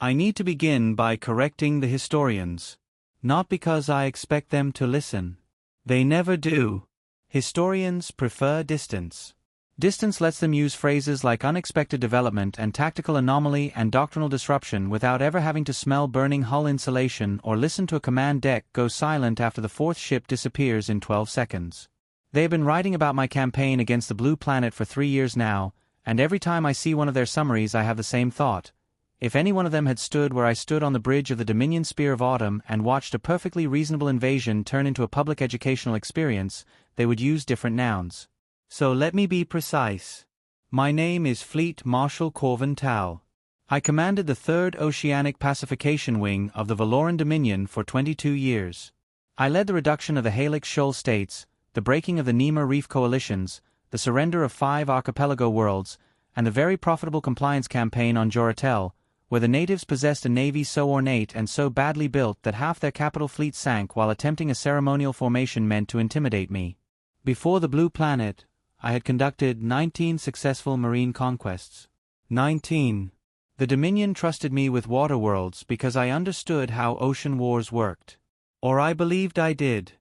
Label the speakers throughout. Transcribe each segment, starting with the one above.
Speaker 1: I need to begin by correcting the historians. Not because I expect them to listen. They never do. Historians prefer distance. Distance lets them use phrases like unexpected development and tactical anomaly and doctrinal disruption without ever having to smell burning hull insulation or listen to a command deck go silent after the fourth ship disappears in 12 seconds. They have been writing about my campaign against the Blue Planet for 3 years now, and every time I see one of their summaries I have the same thought. If any one of them had stood where I stood on the bridge of the Dominion Spear of Autumn and watched a perfectly reasonable invasion turn into a public educational experience, they would use different nouns. So let me be precise. My name is Fleet Marshal Korven Tal. I commanded the 3rd Oceanic Pacification Wing of the Valoran Dominion for 22 years. I led the reduction of the Halix Shoal States, the breaking of the Nema Reef coalitions, the surrender of 5 archipelago worlds, and the very profitable compliance campaign on Joratel, where the natives possessed a navy so ornate and so badly built that half their capital fleet sank while attempting a ceremonial formation meant to intimidate me. Before the Blue Planet, I had conducted 19 successful marine conquests. 19. The Dominion trusted me with water worlds because I understood how ocean wars worked. Or I believed I did.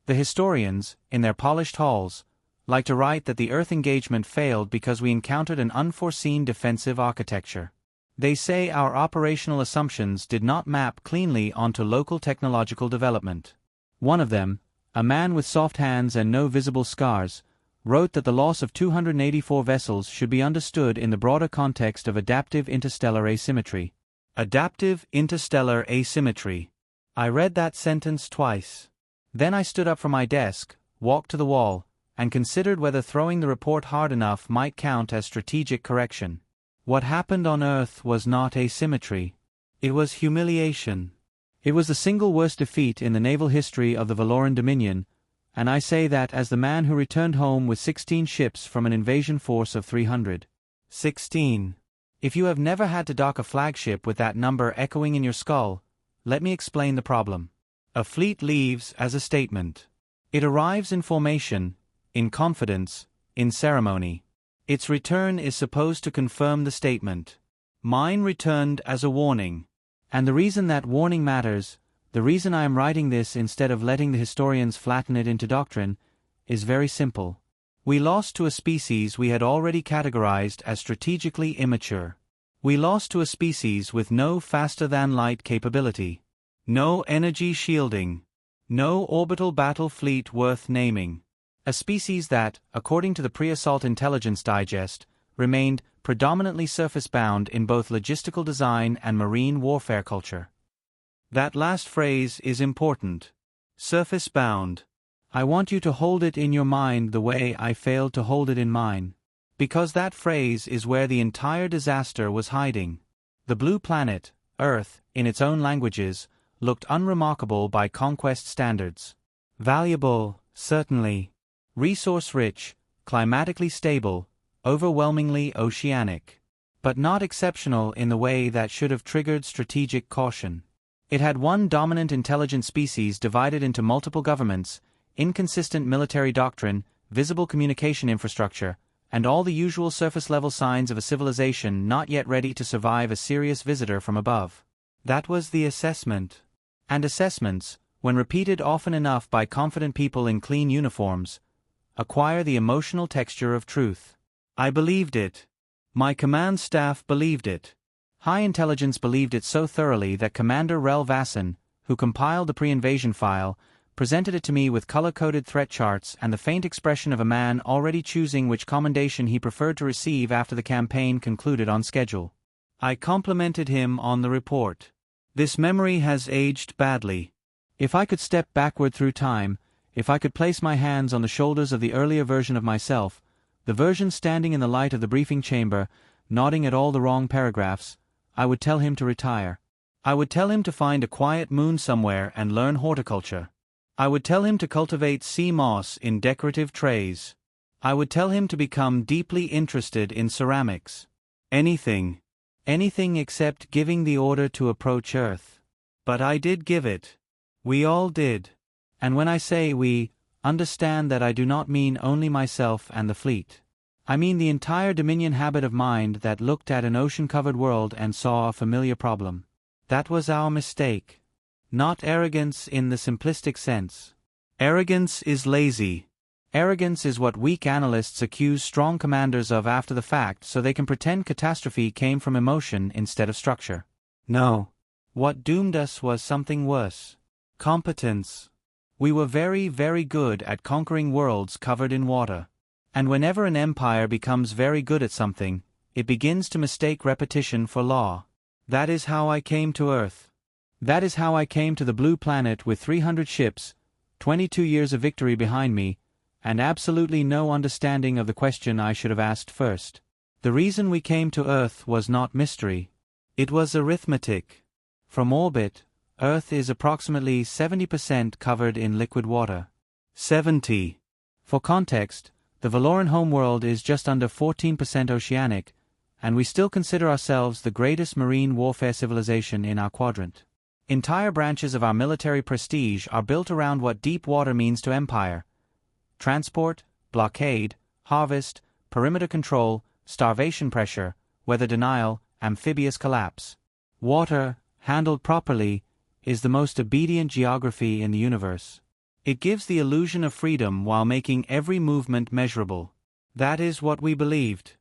Speaker 1: The historians, in their polished halls, like to write that the Earth engagement failed because we encountered an unforeseen defensive architecture. They say our operational assumptions did not map cleanly onto local technological development. One of them, a man with soft hands and no visible scars, wrote that the loss of 284 vessels should be understood in the broader context of adaptive interstellar asymmetry. Adaptive interstellar asymmetry. I read that sentence twice. Then I stood up from my desk, walked to the wall, and considered whether throwing the report hard enough might count as strategic correction. What happened on Earth was not asymmetry. It was humiliation. It was the single worst defeat in the naval history of the Valoran Dominion, and I say that as the man who returned home with 16 ships from an invasion force of 300. 16. If you have never had to dock a flagship with that number echoing in your skull, let me explain the problem. A fleet leaves as a statement. It arrives in formation, in confidence, in ceremony. Its return is supposed to confirm the statement. Mine returned as a warning. And the reason that warning matters, the reason I am writing this instead of letting the historians flatten it into doctrine, is very simple. We lost to a species we had already categorized as strategically immature. We lost to a species with no faster-than-light capability. No energy shielding. No orbital battle fleet worth naming. A species that, according to the Pre-Assault Intelligence Digest, remained predominantly surface-bound in both logistical design and marine warfare culture. That last phrase is important. Surface-bound. I want you to hold it in your mind the way I failed to hold it in mine. Because that phrase is where the entire disaster was hiding. The Blue Planet, Earth, in its own languages, looked unremarkable by conquest standards. Valuable, certainly. Resource-rich, climatically stable, overwhelmingly oceanic. But not exceptional in the way that should have triggered strategic caution. It had one dominant intelligent species divided into multiple governments, inconsistent military doctrine, visible communication infrastructure, and all the usual surface-level signs of a civilization not yet ready to survive a serious visitor from above. That was the assessment. And assessments, when repeated often enough by confident people in clean uniforms, acquire the emotional texture of truth. I believed it. My command staff believed it. High intelligence believed it so thoroughly that Commander Rel Vasson, who compiled the pre-invasion file, presented it to me with color-coded threat charts and the faint expression of a man already choosing which commendation he preferred to receive after the campaign concluded on schedule. I complimented him on the report. This memory has aged badly. If I could step backward through time, if I could place my hands on the shoulders of the earlier version of myself, the version standing in the light of the briefing chamber, nodding at all the wrong paragraphs, I would tell him to retire. I would tell him to find a quiet moon somewhere and learn horticulture. I would tell him to cultivate sea moss in decorative trays. I would tell him to become deeply interested in ceramics. Anything. Anything except giving the order to approach Earth. But I did give it. We all did. And when I say we, understand that I do not mean only myself and the fleet. I mean the entire Dominion habit of mind that looked at an ocean-covered world and saw a familiar problem. That was our mistake. Not arrogance in the simplistic sense. Arrogance is lazy. Arrogance is what weak analysts accuse strong commanders of after the fact so they can pretend catastrophe came from emotion instead of structure. No. What doomed us was something worse. Competence. We were very, very good at conquering worlds covered in water. And whenever an empire becomes very good at something, it begins to mistake repetition for law. That is how I came to Earth. That is how I came to the blue planet with 300 ships, 22 years of victory behind me, and absolutely no understanding of the question I should have asked first. The reason we came to Earth was not mystery. It was arithmetic. From orbit, Earth is approximately 70% covered in liquid water. 70. For context, the Valoran homeworld is just under 14% oceanic, and we still consider ourselves the greatest marine warfare civilization in our quadrant. Entire branches of our military prestige are built around what deep water means to empire: transport, blockade, harvest, perimeter control, starvation pressure, weather denial, amphibious collapse. Water, handled properly, is the most obedient geography in the universe. It gives the illusion of freedom while making every movement measurable. That is what we believed.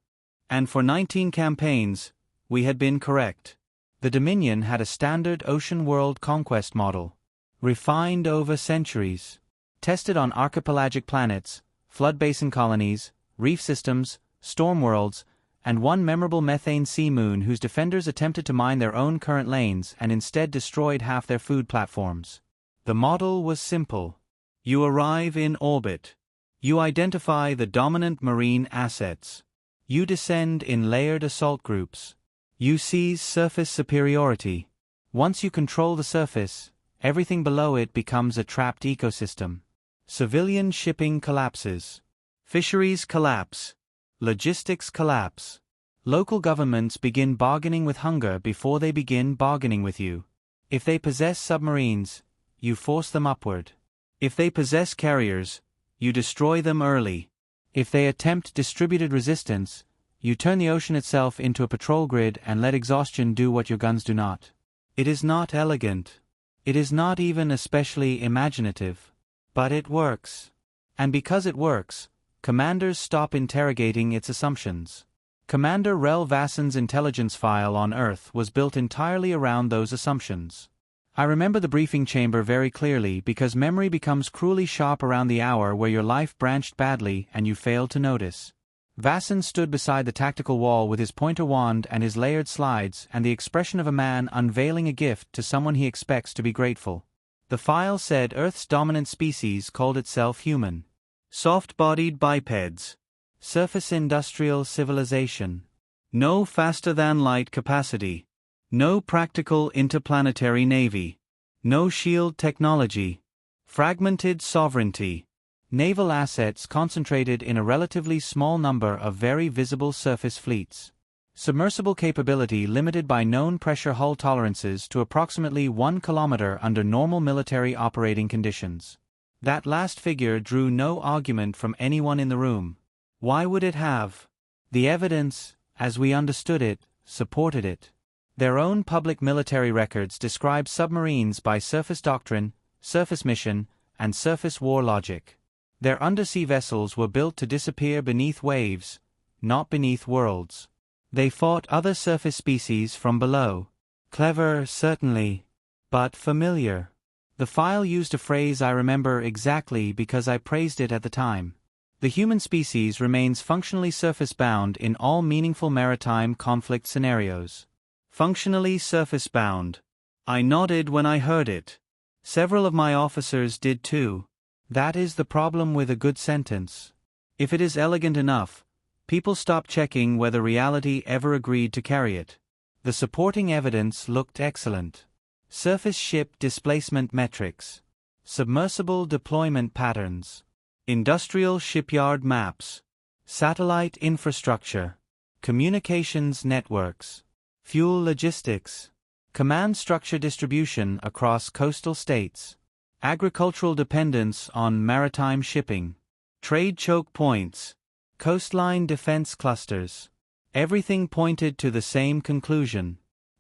Speaker 1: And for 19 campaigns, we had been correct. The Dominion had a standard ocean world conquest model, refined over centuries, tested on archipelagic planets, flood basin colonies, reef systems, storm worlds, and one memorable methane sea moon whose defenders attempted to mine their own current lanes and instead destroyed half their food platforms. The model was simple. You arrive in orbit. You identify the dominant marine assets. You descend in layered assault groups. You seize surface superiority. Once you control the surface, everything below it becomes a trapped ecosystem. Civilian shipping collapses. Fisheries collapse. Logistics collapse. Local governments begin bargaining with hunger before they begin bargaining with you. If they possess submarines, you force them upward. If they possess carriers, you destroy them early. If they attempt distributed resistance, you turn the ocean itself into a patrol grid and let exhaustion do what your guns do not. It is not elegant. It is not even especially imaginative. But it works. And because it works, commanders stop interrogating its assumptions. Commander Rel Vassen's intelligence file on Earth was built entirely around those assumptions. I remember the briefing chamber very clearly because memory becomes cruelly sharp around the hour where your life branched badly and you failed to notice. Vassen stood beside the tactical wall with his pointer wand and his layered slides and the expression of a man unveiling a gift to someone he expects to be grateful. The file said Earth's dominant species called itself human. Soft-bodied bipeds. Surface industrial civilization. No faster-than-light capacity. No practical interplanetary navy. No shield technology. Fragmented sovereignty. Naval assets concentrated in a relatively small number of very visible surface fleets. Submersible capability limited by known pressure hull tolerances to approximately 1 kilometer under normal military operating conditions. That last figure drew no argument from anyone in the room. Why would it have? The evidence, as we understood it, supported it. Their own public military records describe submarines by surface doctrine, surface mission, and surface war logic. Their undersea vessels were built to disappear beneath waves, not beneath worlds. They fought other surface species from below. Clever, certainly, but familiar. The file used a phrase I remember exactly because I praised it at the time. The human species remains functionally surface-bound in all meaningful maritime conflict scenarios. Functionally surface-bound. I nodded when I heard it. Several of my officers did too. That is the problem with a good sentence. If it is elegant enough, people stop checking whether reality ever agreed to carry it. The supporting evidence looked excellent. Surface ship displacement metrics. Submersible deployment patterns. Industrial shipyard maps. Satellite infrastructure. Communications networks. Fuel logistics. Command structure distribution across coastal states. Agricultural dependence on maritime shipping. Trade choke points. Coastline defense clusters. Everything pointed to the same conclusion.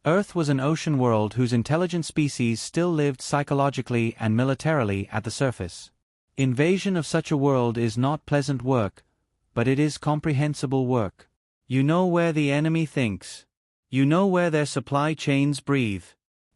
Speaker 1: Earth was an ocean world whose intelligent species still lived psychologically and militarily at the surface. Invasion of such a world is not pleasant work, but it is comprehensible work. You know where the enemy thinks. You know where their supply chains breathe.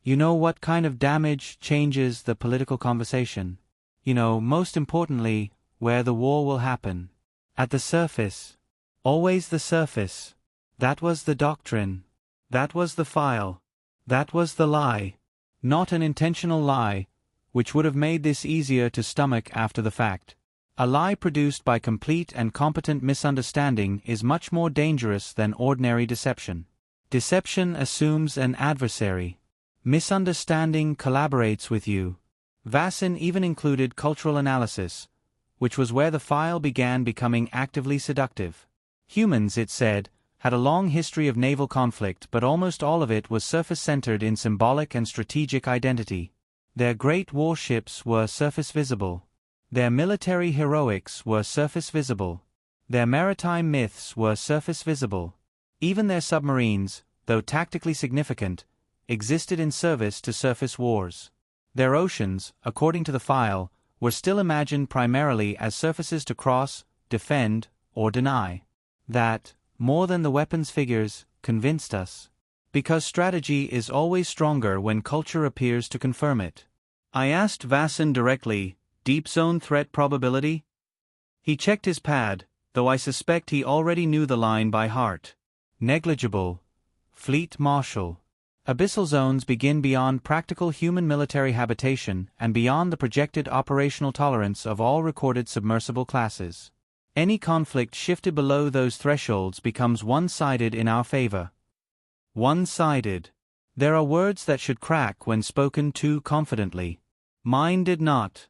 Speaker 1: You know what kind of damage changes the political conversation. You know, most importantly, where the war will happen. At the surface. Always the surface. That was the doctrine. That was the file. That was the lie. Not an intentional lie, which would have made this easier to stomach after the fact. A lie produced by complete and competent misunderstanding is much more dangerous than ordinary deception. Deception assumes an adversary. Misunderstanding collaborates with you. Vassin even included cultural analysis, which was where the file began becoming actively seductive. Humans, it said, had a long history of naval conflict, but almost all of it was surface-centered in symbolic and strategic identity. Their great warships were surface-visible. Their military heroics were surface-visible. Their maritime myths were surface-visible. Even their submarines, though tactically significant, existed in service to surface wars. Their oceans, according to the file, were still imagined primarily as surfaces to cross, defend, or deny. That, more than the weapons figures, convinced us. Because strategy is always stronger when culture appears to confirm it. I asked Vassin directly, "Deep zone threat probability?" He checked his pad, though I suspect he already knew the line by heart. Negligible. Fleet Marshal. Abyssal zones begin beyond practical human military habitation and beyond the projected operational tolerance of all recorded submersible classes. Any conflict shifted below those thresholds becomes one-sided in our favor. One-sided. There are words that should crack when spoken too confidently. Mine did not.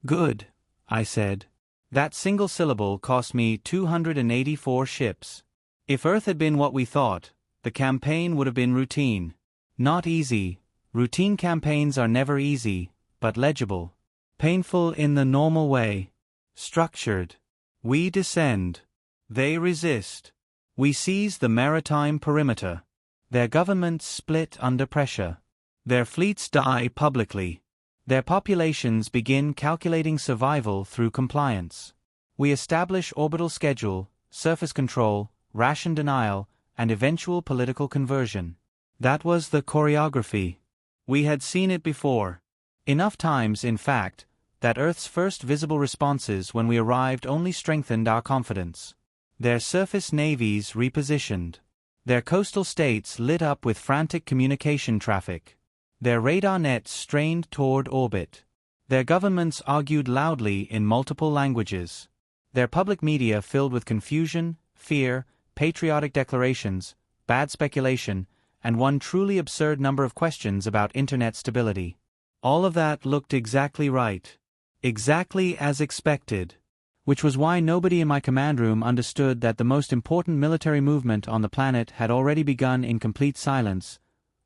Speaker 1: Good, I said. That single syllable cost me 284 ships. If Earth had been what we thought, the campaign would have been routine. Not easy. Routine campaigns are never easy, but legible. Painful in the normal way. Structured. We descend. They resist. We seize the maritime perimeter. Their governments split under pressure. Their fleets die publicly. Their populations begin calculating survival through compliance. We establish orbital schedule, surface control, ration denial, and eventual political conversion. That was the choreography. We had seen it before. Enough times, in fact, that Earth's first visible responses when we arrived only strengthened our confidence. Their surface navies repositioned. Their coastal states lit up with frantic communication traffic. Their radar nets strained toward orbit. Their governments argued loudly in multiple languages. Their public media filled with confusion, fear, patriotic declarations, bad speculation, and one truly absurd number of questions about internet stability. All of that looked exactly right. Exactly as expected. Which was why nobody in my command room understood that the most important military movement on the planet had already begun in complete silence,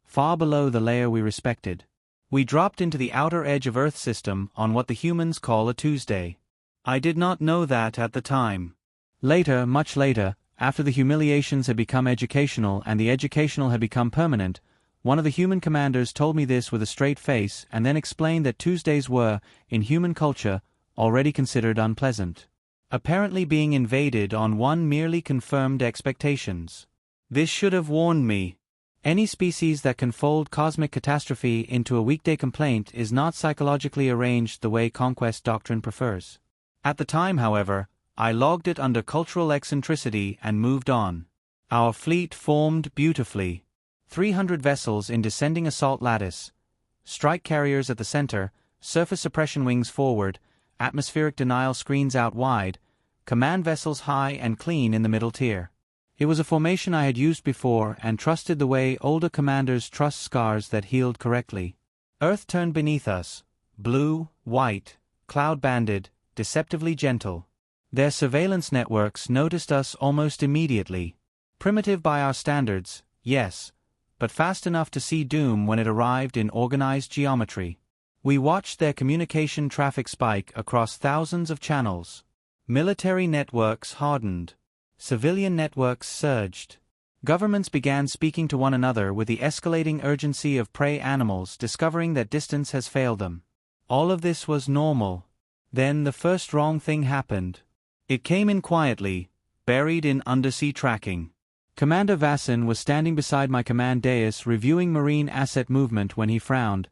Speaker 1: far below the layer we respected. We dropped into the outer edge of Earth system on what the humans call a Tuesday. I did not know that at the time. Later, much later, after the humiliations had become educational and the educational had become permanent, one of the human commanders told me this with a straight face and then explained that Tuesdays were, in human culture, already considered unpleasant. Apparently being invaded on one merely confirmed expectations. This should have warned me. Any species that can fold cosmic catastrophe into a weekday complaint is not psychologically arranged the way conquest doctrine prefers. At the time, however, I logged it under cultural eccentricity and moved on. Our fleet formed beautifully. 300 vessels in descending assault lattice. Strike carriers at the center, surface suppression wings forward, atmospheric denial screens out wide, command vessels high and clean in the middle tier. It was a formation I had used before and trusted the way older commanders trust scars that healed correctly. Earth turned beneath us, blue, white, cloud-banded, deceptively gentle. Their surveillance networks noticed us almost immediately. Primitive by our standards, yes, but fast enough to see doom when it arrived in organized geometry. We watched their communication traffic spike across thousands of channels. Military networks hardened. Civilian networks surged. Governments began speaking to one another with the escalating urgency of prey animals discovering that distance has failed them. All of this was normal. Then the first wrong thing happened. It came in quietly, buried in undersea tracking. Commander Vassin was standing beside my command dais reviewing marine asset movement when he frowned,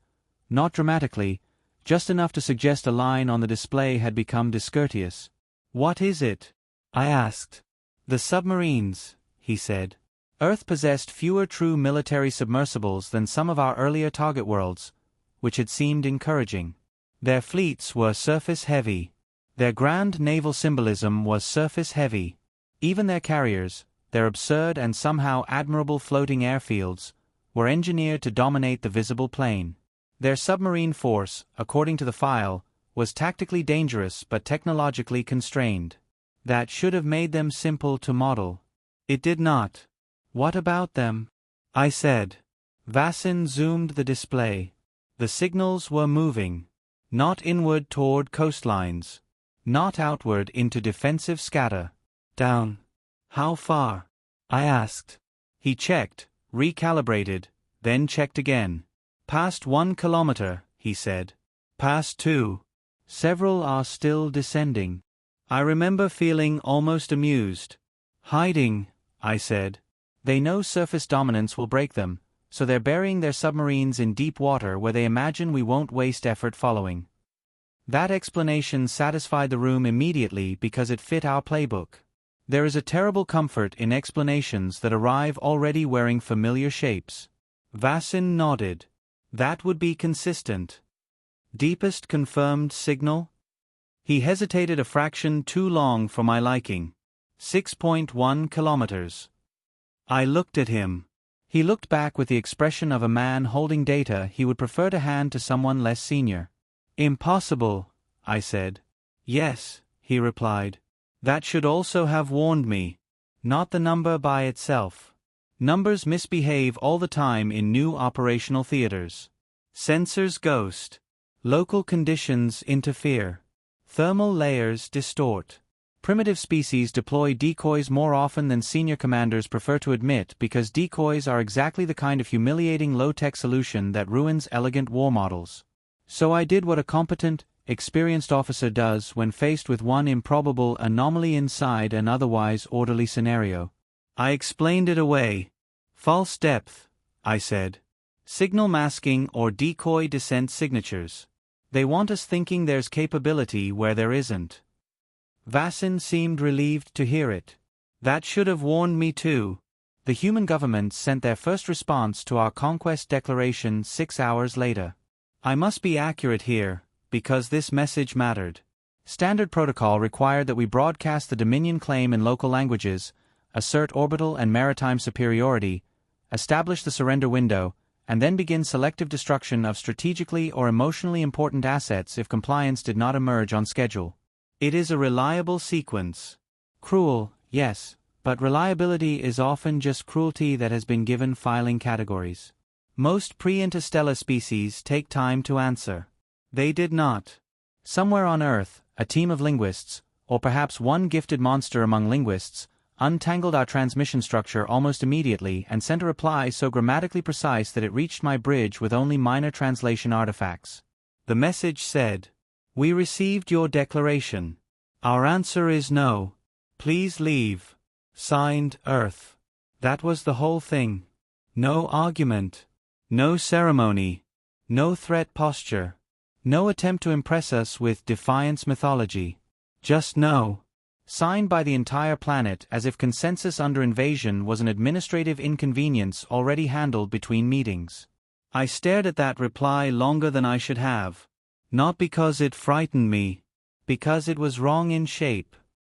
Speaker 1: not dramatically, just enough to suggest a line on the display had become discourteous. "What is it?" I asked. "The submarines," he said. Earth possessed fewer true military submersibles than some of our earlier target worlds, which had seemed encouraging. Their fleets were surface-heavy. Their grand naval symbolism was surface-heavy. Even their carriers, their absurd and somehow admirable floating airfields, were engineered to dominate the visible plane. Their submarine force, according to the file, was tactically dangerous but technologically constrained. That should have made them simple to model. It did not. "What about them?" I said. Vassin zoomed the display. The signals were moving. Not inward toward coastlines. Not outward into defensive scatter. Down. "How far?" I asked. He checked, recalibrated, then checked again. "Past 1 kilometer," he said. "Past 2. Several are still descending." I remember feeling almost amused. "Hiding," I said. "They know surface dominance will break them, so they're burying their submarines in deep water where they imagine we won't waste effort following." That explanation satisfied the room immediately because it fit our playbook. There is a terrible comfort in explanations that arrive already wearing familiar shapes. Vassin nodded. "That would be consistent." "Deepest confirmed signal?" He hesitated a fraction too long for my liking. 6.1 kilometers. I looked at him. He looked back with the expression of a man holding data he would prefer to hand to someone less senior. "Impossible," I said. "Yes," he replied. "That should also have warned me. Not the number by itself. Numbers misbehave all the time in new operational theaters. Sensors ghost. Local conditions interfere. Thermal layers distort. Primitive species deploy decoys more often than senior commanders prefer to admit because decoys are exactly the kind of humiliating low-tech solution that ruins elegant war models. So I did what a competent, experienced officer does when faced with one improbable anomaly inside an otherwise orderly scenario. I explained it away. "False depth," I said. "Signal masking or decoy descent signatures. They want us thinking there's capability where there isn't." Vassin seemed relieved to hear it. "That should have warned me too." The human governments sent their first response to our conquest declaration 6 hours later. I must be accurate here, because this message mattered. Standard protocol required that we broadcast the Dominion claim in local languages, assert orbital and maritime superiority, establish the surrender window, and then begin selective destruction of strategically or emotionally important assets if compliance did not emerge on schedule. It is a reliable sequence. Cruel, yes, but reliability is often just cruelty that has been given filing categories. Most pre-interstellar species take time to answer. They did not. Somewhere on Earth, a team of linguists, or perhaps one gifted monster among linguists, untangled our transmission structure almost immediately and sent a reply so grammatically precise that it reached my bridge with only minor translation artifacts. The message said, "We received your declaration. Our answer is no. Please leave. Signed, Earth." That was the whole thing. No argument. No ceremony. No threat posture. No attempt to impress us with defiance mythology. Just no. Signed by the entire planet as if consensus under invasion was an administrative inconvenience already handled between meetings. I stared at that reply longer than I should have. Not because it frightened me. Because it was wrong in shape.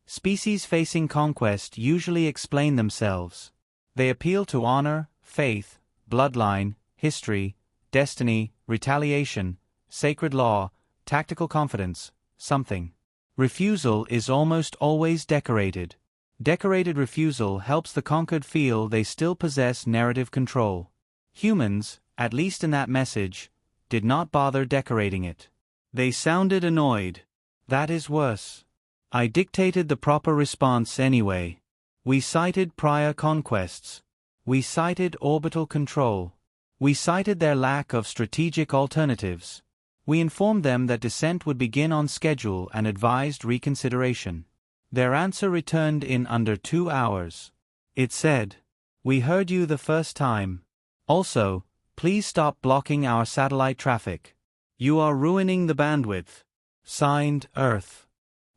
Speaker 1: Species facing conquest usually explain themselves. They appeal to honor, faith, bloodline, history, destiny, retaliation, sacred law, tactical confidence, something. Refusal is almost always decorated. Decorated refusal helps the conquered feel they still possess narrative control. Humans, at least in that message, did not bother decorating it. They sounded annoyed. That is worse. I dictated the proper response anyway. We cited prior conquests. We cited orbital control. We cited their lack of strategic alternatives. We informed them that descent would begin on schedule and advised reconsideration. Their answer returned in under 2 hours. It said, "We heard you the first time. Also, please stop blocking our satellite traffic. You are ruining the bandwidth. Signed, Earth."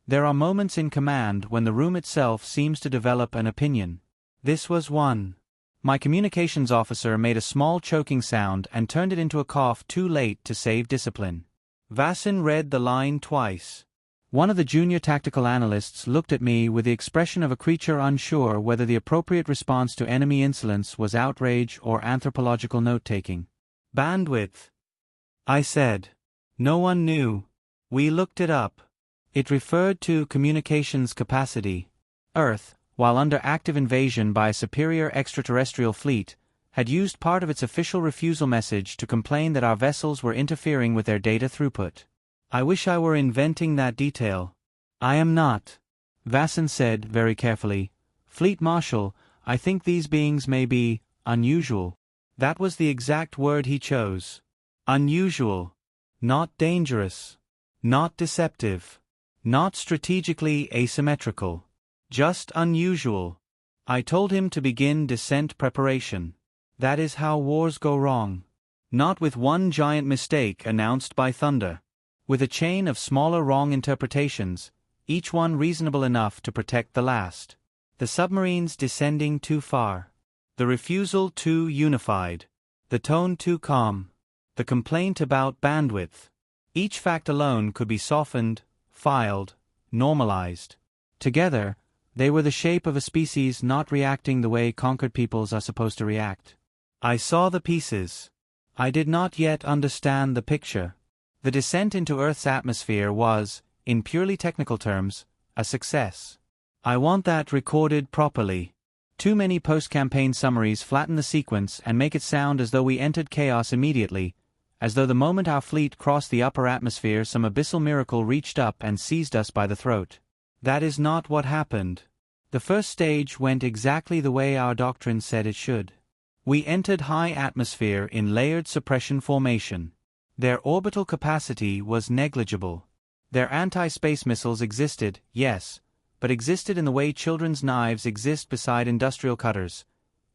Speaker 1: There are moments in command when the room itself seems to develop an opinion. This was one. My communications officer made a small choking sound and turned it into a cough too late to save discipline. Vassin read the line twice. One of the junior tactical analysts looked at me with the expression of a creature unsure whether the appropriate response to enemy insolence was outrage or anthropological note-taking. "Bandwidth," I said. No one knew. We looked it up. It referred to communications capacity. Earth, while under active invasion by a superior extraterrestrial fleet, had used part of its official refusal message to complain that our vessels were interfering with their data throughput. I wish I were inventing that detail. I am not. Vassin said very carefully. "Fleet Marshal, I think these beings may be unusual." That was the exact word he chose. Unusual. Not dangerous. Not deceptive. Not strategically asymmetrical. Just unusual. I told him to begin descent preparation. That is how wars go wrong. Not with one giant mistake announced by thunder. With a chain of smaller wrong interpretations, each one reasonable enough to protect the last. The submarines descending too far. The refusal too unified. The tone too calm. The complaint about bandwidth. Each fact alone could be softened, filed, normalized. Together, they were the shape of a species not reacting the way conquered peoples are supposed to react. I saw the pieces. I did not yet understand the picture. The descent into Earth's atmosphere was, in purely technical terms, a success. I want that recorded properly. Too many post-campaign summaries flatten the sequence and make it sound as though we entered chaos immediately, as though the moment our fleet crossed the upper atmosphere some abyssal miracle reached up and seized us by the throat. That is not what happened. The first stage went exactly the way our doctrine said it should. We entered high atmosphere in layered suppression formation. Their orbital capacity was negligible. Their anti-space missiles existed, yes, but existed in the way children's knives exist beside industrial cutters.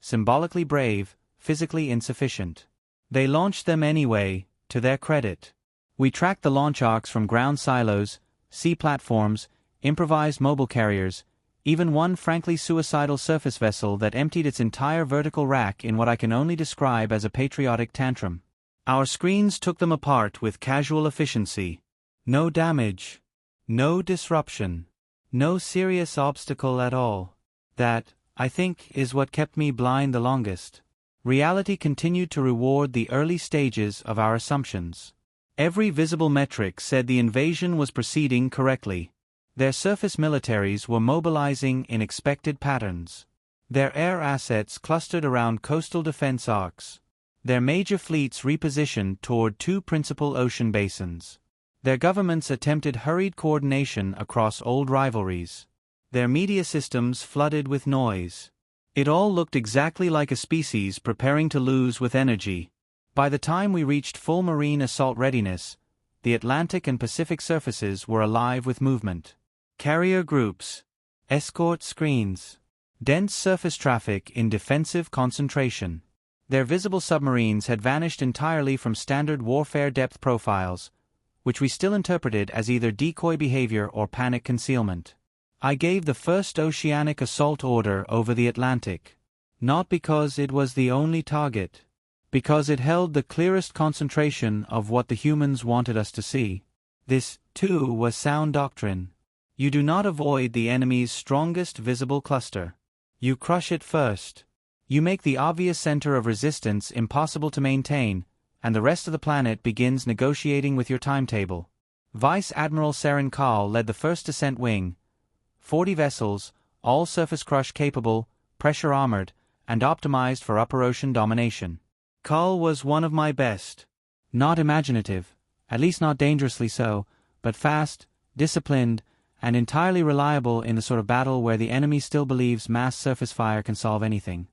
Speaker 1: Symbolically brave, physically insufficient. They launched them anyway, to their credit. We tracked the launch arcs from ground silos, sea platforms, improvised mobile carriers, even one frankly suicidal surface vessel that emptied its entire vertical rack in what I can only describe as a patriotic tantrum. Our screens took them apart with casual efficiency. No damage. No disruption. No serious obstacle at all. That, I think, is what kept me blind the longest. Reality continued to reward the early stages of our assumptions. Every visible metric said the invasion was proceeding correctly. Their surface militaries were mobilizing in expected patterns. Their air assets clustered around coastal defense arcs. Their major fleets repositioned toward two principal ocean basins. Their governments attempted hurried coordination across old rivalries. Their media systems flooded with noise. It all looked exactly like a species preparing to lose with energy. By the time we reached full marine assault readiness, the Atlantic and Pacific surfaces were alive with movement. Carrier groups. Escort screens. Dense surface traffic in defensive concentration. Their visible submarines had vanished entirely from standard warfare depth profiles, which we still interpreted as either decoy behavior or panic concealment. I gave the first oceanic assault order over the Atlantic. Not because it was the only target. Because it held the clearest concentration of what the humans wanted us to see. This, too, was sound doctrine. You do not avoid the enemy's strongest visible cluster. You crush it first. You make the obvious center of resistance impossible to maintain, and the rest of the planet begins negotiating with your timetable. Vice Admiral Saren Kal led the first descent wing. 40 vessels, all surface crush capable, pressure armored, and optimized for upper ocean domination. Kal was one of my best. Not imaginative, at least not dangerously so, but fast, disciplined, and entirely reliable in the sort of battle where the enemy still believes mass surface fire can solve anything.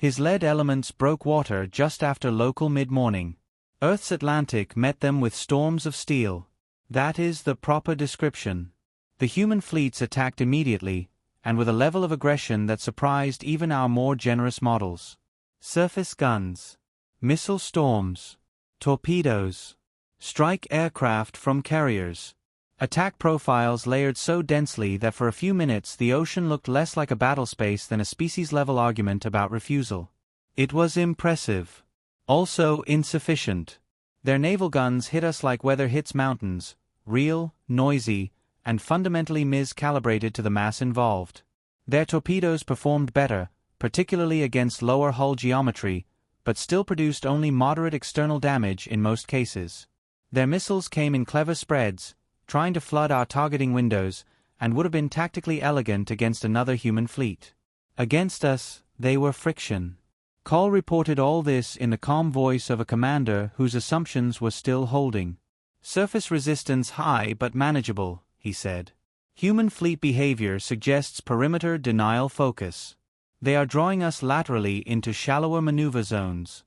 Speaker 1: His lead elements broke water just after local mid-morning. Earth's Atlantic met them with storms of steel. That is the proper description. The human fleets attacked immediately, and with a level of aggression that surprised even our more generous models. Surface guns, missile storms, torpedoes, strike aircraft from carriers. Attack profiles layered so densely that for a few minutes the ocean looked less like a battle space than a species-level argument about refusal. It was impressive. Also insufficient. Their naval guns hit us like weather hits mountains, real, noisy, and fundamentally miscalibrated to the mass involved. Their torpedoes performed better, particularly against lower hull geometry, but still produced only moderate external damage in most cases. Their missiles came in clever spreads, trying to flood our targeting windows, and would have been tactically elegant against another human fleet. Against us, they were friction. Call reported all this in the calm voice of a commander whose assumptions were still holding. Surface resistance high but manageable, he said. Human fleet behavior suggests perimeter denial focus. They are drawing us laterally into shallower maneuver zones.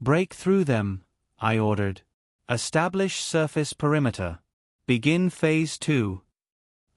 Speaker 1: Break through them, I ordered. Establish surface perimeter. Begin Phase 2.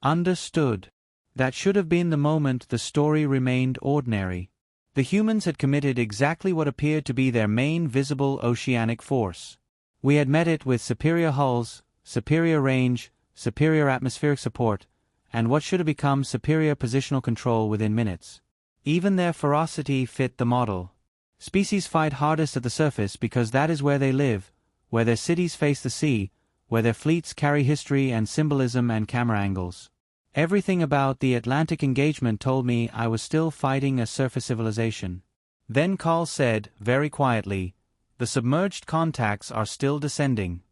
Speaker 1: Understood. That should have been the moment the story remained ordinary. The humans had committed exactly what appeared to be their main visible oceanic force. We had met it with superior hulls, superior range, superior atmospheric support, and what should have become superior positional control within minutes. Even their ferocity fit the model. Species fight hardest at the surface because that is where they live, where their cities face the sea, where their fleets carry history and symbolism and camera angles. Everything about the Atlantic engagement told me I was still fighting a surface civilization. Then Carl said, very quietly, "The submerged contacts are still descending."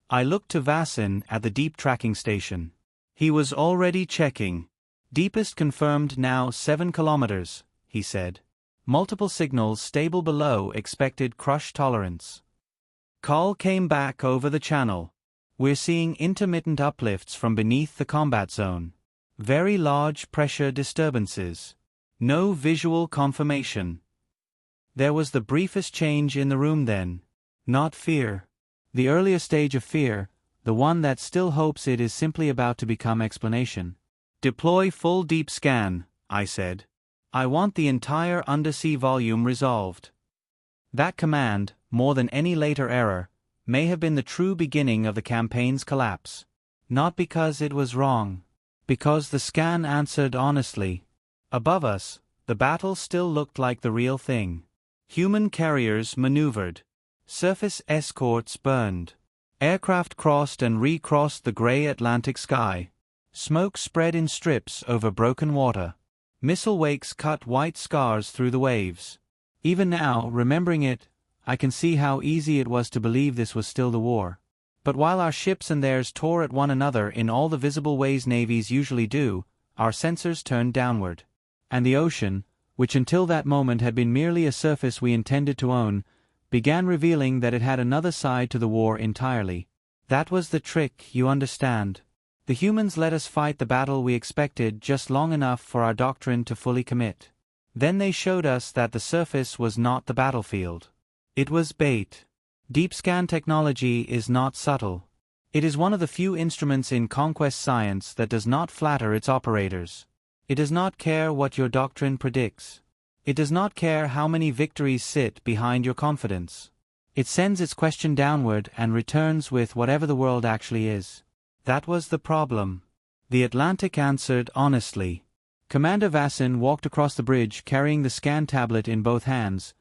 Speaker 1: I looked to Vassin at the deep tracking station. He was already checking. "Deepest confirmed now 7 kilometers," he said. "Multiple signals stable below expected crush tolerance." Carl came back over the channel. "We're seeing intermittent uplifts from beneath the combat zone. Very large pressure disturbances. No visual confirmation." There was the briefest change in the room then. Not fear. The earlier stage of fear, the one that still hopes it is simply about to become explanation. "Deploy full deep scan," I said. "I want the entire undersea volume resolved." That command, more than any later error, may have been the true beginning of the campaign's collapse. Not because it was wrong. Because the scan answered honestly. Above us, the battle still looked like the real thing. Human carriers maneuvered. Surface escorts burned. Aircraft crossed and recrossed the gray Atlantic sky. Smoke spread in strips over broken water. Missile wakes cut white scars through the waves. Even now, remembering it, I can see how easy it was to believe this was still the war. But while our ships and theirs tore at one another in all the visible ways navies usually do, our sensors turned downward. And the ocean, which until that moment had been merely a surface we intended to own, began revealing that it had another side to the war entirely. That was the trick, you understand. The humans let us fight the battle we expected just long enough for our doctrine to fully commit. Then they showed us that the surface was not the battlefield. It was bait. Deep scan technology is not subtle. It is one of the few instruments in conquest science that does not flatter its operators. It does not care what your doctrine predicts. It does not care how many victories sit behind your confidence. It sends its question downward and returns with whatever the world actually is. That was the problem. The Atlantic answered honestly. Commander Vassin walked across the bridge carrying the scan tablet in both hands,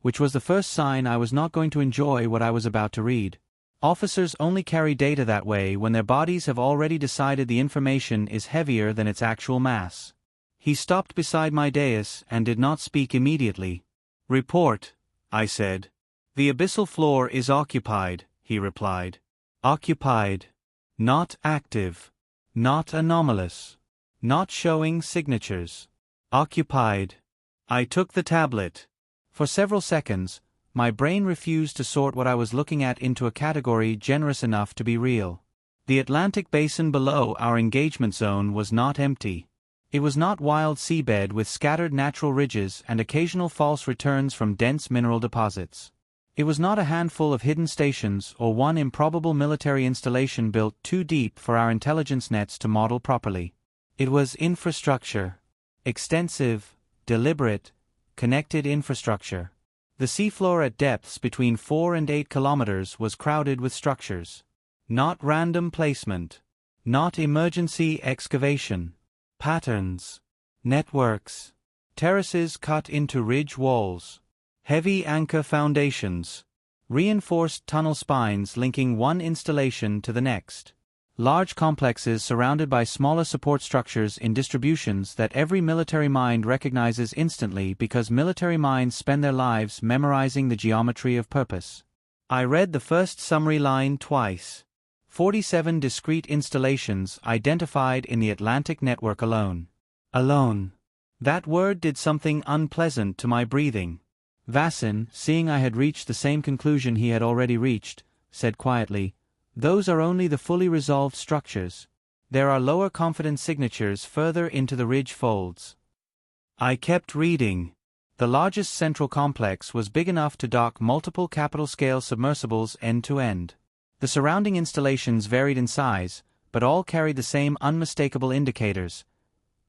Speaker 1: which was the first sign I was not going to enjoy what I was about to read. Officers only carry data that way when their bodies have already decided the information is heavier than its actual mass. He stopped beside my dais and did not speak immediately. "Report," I said. "The abyssal floor is occupied," he replied. Occupied. Not active. Not anomalous. Not showing signatures. Occupied. I took the tablet. For several seconds, my brain refused to sort what I was looking at into a category generous enough to be real. The Atlantic basin below our engagement zone was not empty. It was not wild seabed with scattered natural ridges and occasional false returns from dense mineral deposits. It was not a handful of hidden stations or one improbable military installation built too deep for our intelligence nets to model properly. It was infrastructure. Extensive, deliberate, connected infrastructure. The seafloor at depths between 4 and 8 kilometers was crowded with structures. Not random placement. Not emergency excavation. Patterns. Networks. Terraces cut into ridge walls. Heavy anchor foundations. Reinforced tunnel spines linking one installation to the next. Large complexes surrounded by smaller support structures in distributions that every military mind recognizes instantly because military minds spend their lives memorizing the geometry of purpose. I read the first summary line twice. 47 discrete installations identified in the Atlantic network alone. Alone. That word did something unpleasant to my breathing. Vassin, seeing I had reached the same conclusion he had already reached, said quietly, "Those are only the fully resolved structures. There are lower confidence signatures further into the ridge folds." I kept reading. The largest central complex was big enough to dock multiple capital-scale submersibles end to end. The surrounding installations varied in size, but all carried the same unmistakable indicators: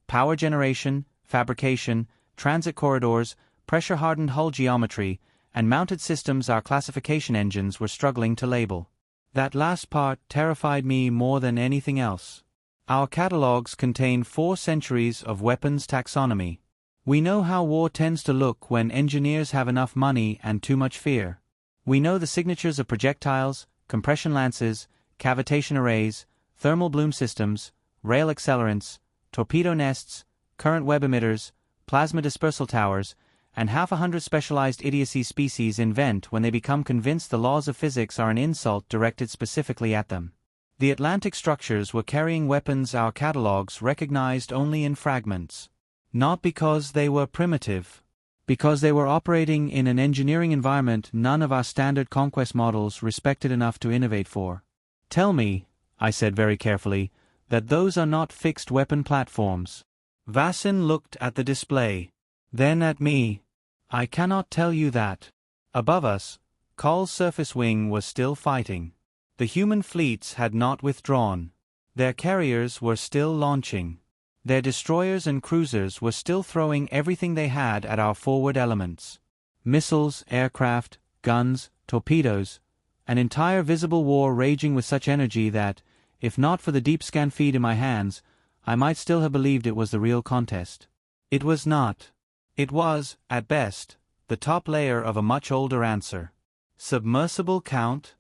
Speaker 1: power generation, fabrication, transit corridors, pressure-hardened hull geometry, and mounted systems our classification engines were struggling to label. That last part terrified me more than anything else. Our catalogs contain 4 centuries of weapons taxonomy. We know how war tends to look when engineers have enough money and too much fear. We know the signatures of projectiles, compression lances, cavitation arrays, thermal bloom systems, rail accelerants, torpedo nests, current web emitters, plasma dispersal towers, and half a hundred specialized idiocy species invent when they become convinced the laws of physics are an insult directed specifically at them. The Atlantic structures were carrying weapons our catalogs recognized only in fragments. Not because they were primitive. Because they were operating in an engineering environment none of our standard conquest models respected enough to innovate for. "Tell me," I said very carefully, "that those are not fixed weapon platforms." Vassin looked at the display. Then at me. "I cannot tell you that." Above us, Call's surface wing was still fighting. The human fleets had not withdrawn. Their carriers were still launching. Their destroyers and cruisers were still throwing everything they had at our forward elements. Missiles, aircraft, guns, torpedoes, an entire visible war raging with such energy that, if not for the deep scan feed in my hands, I might still have believed it was the real contest. It was not. It was, at best, the top layer of a much older answer. "Submersible count?"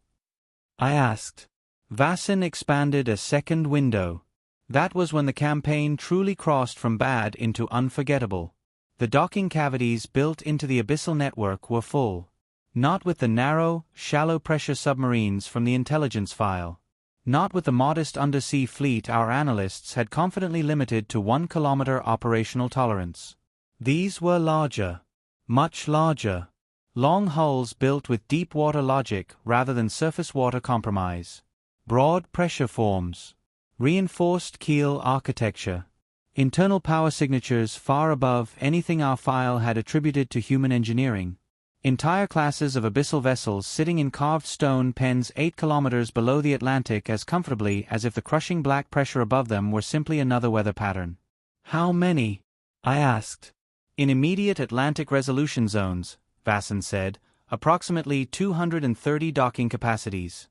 Speaker 1: I asked. Vassin expanded a second window. That was when the campaign truly crossed from bad into unforgettable. The docking cavities built into the abyssal network were full. Not with the narrow, shallow-pressure submarines from the intelligence file. Not with the modest undersea fleet our analysts had confidently limited to 1 kilometer operational tolerance. These were larger. Much larger. Long hulls built with deep water logic rather than surface water compromise. Broad pressure forms. Reinforced keel architecture. Internal power signatures far above anything our file had attributed to human engineering. Entire classes of abyssal vessels sitting in carved stone pens 8 kilometers below the Atlantic as comfortably as if the crushing black pressure above them were simply another weather pattern. "How many?" I asked. "In immediate Atlantic resolution zones," Vassin said, "approximately 230 docking capacities."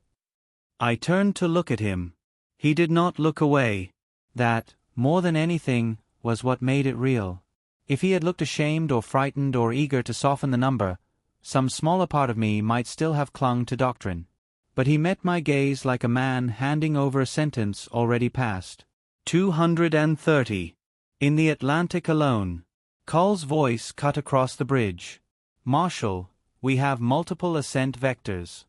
Speaker 1: I turned to look at him. He did not look away. That, more than anything, was what made it real. If he had looked ashamed or frightened or eager to soften the number, some smaller part of me might still have clung to doctrine. But he met my gaze like a man handing over a sentence already passed. 230. In the Atlantic alone. Call's voice cut across the bridge. "Marshal, we have multiple ascent vectors."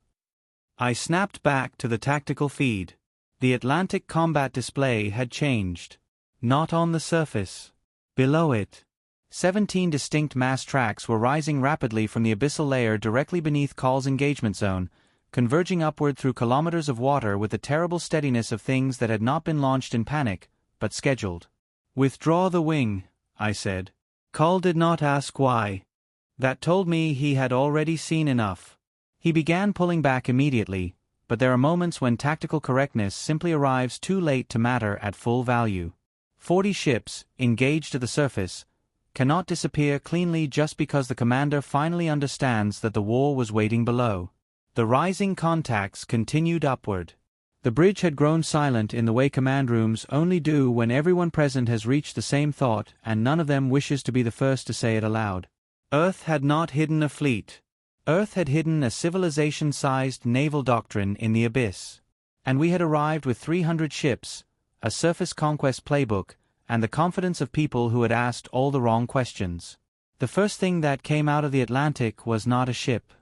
Speaker 1: I snapped back to the tactical feed. The Atlantic combat display had changed. Not on the surface. Below it. 17 distinct mass tracks were rising rapidly from the abyssal layer directly beneath Call's engagement zone, converging upward through kilometers of water with the terrible steadiness of things that had not been launched in panic, but scheduled. Withdraw the wing, I said. Kull did not ask why. That told me he had already seen enough. He began pulling back immediately, but there are moments when tactical correctness simply arrives too late to matter at full value. 40 ships, engaged to the surface, cannot disappear cleanly just because the commander finally understands that the war was waiting below. The rising contacts continued upward. The bridge had grown silent in the way command rooms only do when everyone present has reached the same thought and none of them wishes to be the first to say it aloud. Earth had not hidden a fleet. Earth had hidden a civilization-sized naval doctrine in the abyss. And we had arrived with 300 ships, a surface conquest playbook, and the confidence of people who had asked all the wrong questions. The first thing that came out of the Atlantic was not a ship.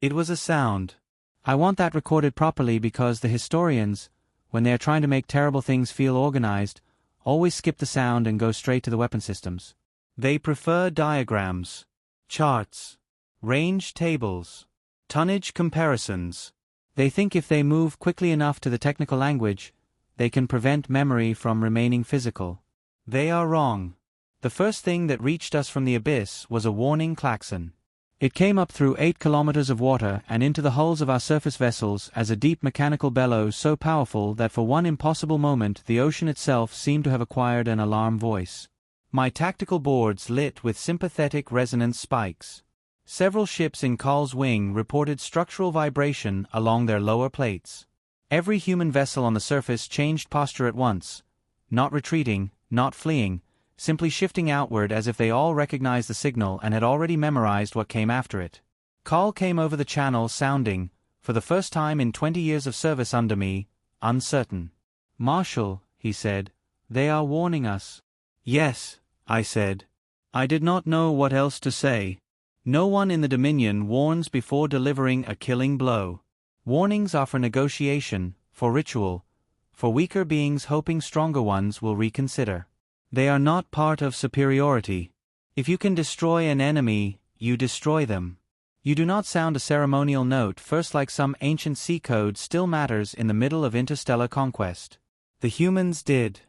Speaker 1: It was a sound. I want that recorded properly because the historians, when they are trying to make terrible things feel organized, always skip the sound and go straight to the weapon systems. They prefer diagrams, charts, range tables, tonnage comparisons. They think if they move quickly enough to the technical language, they can prevent memory from remaining physical. They are wrong. The first thing that reached us from the abyss was a warning klaxon. It came up through 8 kilometers of water and into the hulls of our surface vessels as a deep mechanical bellow so powerful that for one impossible moment the ocean itself seemed to have acquired an alarm voice. My tactical boards lit with sympathetic resonance spikes. Several ships in Kull's wing reported structural vibration along their lower plates. Every human vessel on the surface changed posture at once, not retreating, not fleeing, simply shifting outward as if they all recognized the signal and had already memorized what came after it. Kull came over the channel sounding, for the first time in 20 years of service under me, uncertain. "Marshal," he said, "they are warning us." "Yes," I said. I did not know what else to say. No one in the Dominion warns before delivering a killing blow. Warnings are for negotiation, for ritual, for weaker beings hoping stronger ones will reconsider. They are not part of superiority. If you can destroy an enemy, you destroy them. You do not sound a ceremonial note first like some ancient sea code still matters in the middle of interstellar conquest. The humans did.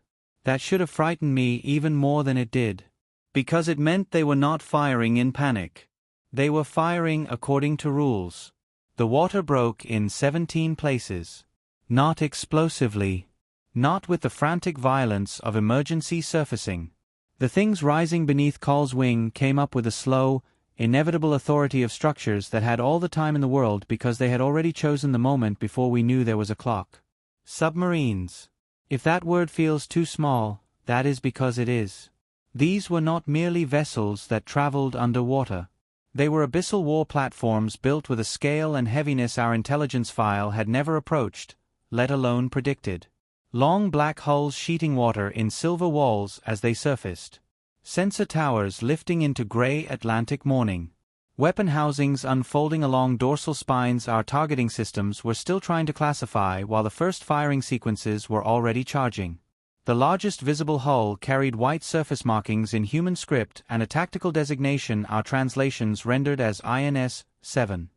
Speaker 1: That should have frightened me even more than it did. Because it meant they were not firing in panic. They were firing according to rules. The water broke in 17 places. Not explosively. Not with the frantic violence of emergency surfacing. The things rising beneath Kull's wing came up with a slow, inevitable authority of structures that had all the time in the world because they had already chosen the moment before we knew there was a clock. Submarines. If that word feels too small, that is because it is. These were not merely vessels that traveled underwater. They were abyssal war platforms built with a scale and heaviness our intelligence file had never approached, let alone predicted. Long black hulls sheeting water in silver walls as they surfaced. Sensor towers lifting into gray Atlantic morning. Weapon housings unfolding along dorsal spines our targeting systems were still trying to classify while the first firing sequences were already charging. The largest visible hull carried white surface markings in human script and a tactical designation our translations rendered as INS-7.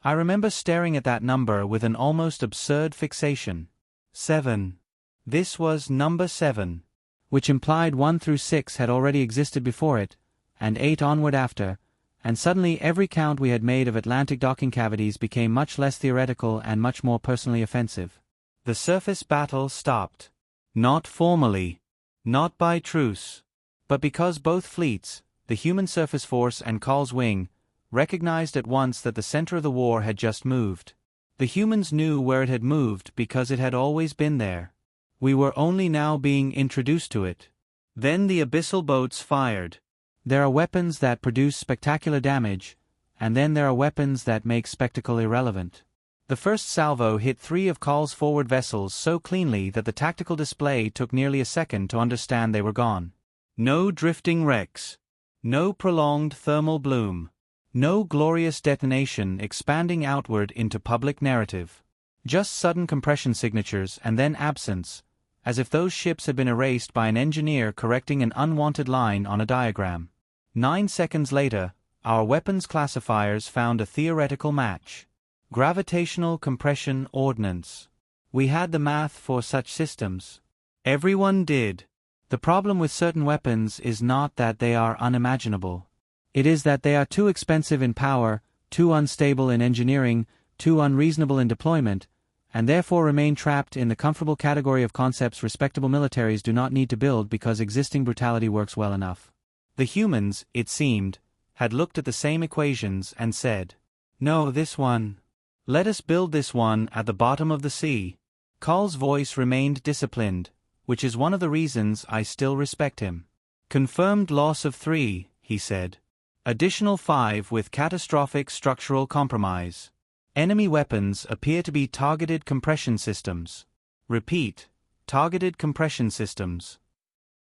Speaker 1: I remember staring at that number with an almost absurd fixation. 7. This was number 7. Which implied 1 through 6 had already existed before it, and 8 onward after, and suddenly every count we had made of Atlantic docking cavities became much less theoretical and much more personally offensive. The surface battle stopped. Not formally. Not by truce. But because both fleets, the human surface force and Kull's wing, recognized at once that the center of the war had just moved. The humans knew where it had moved because it had always been there. We were only now being introduced to it. Then the abyssal boats fired. There are weapons that produce spectacular damage, and then there are weapons that make spectacle irrelevant. The first salvo hit 3 of Kull's forward vessels so cleanly that the tactical display took nearly a second to understand they were gone. No drifting wrecks. No prolonged thermal bloom. No glorious detonation expanding outward into public narrative. Just sudden compression signatures and then absence, as if those ships had been erased by an engineer correcting an unwanted line on a diagram. 9 seconds later, our weapons classifiers found a theoretical match. Gravitational compression ordnance. We had the math for such systems. Everyone did. The problem with certain weapons is not that they are unimaginable. It is that they are too expensive in power, too unstable in engineering, too unreasonable in deployment, and therefore remain trapped in the comfortable category of concepts respectable militaries do not need to build because existing brutality works well enough. The humans, it seemed, had looked at the same equations and said, "No, this one. Let us build this one at the bottom of the sea." Kal's voice remained disciplined, which is one of the reasons I still respect him. "Confirmed loss of 3, he said. Additional 5 with catastrophic structural compromise. Enemy weapons appear to be targeted compression systems. Repeat, targeted compression systems."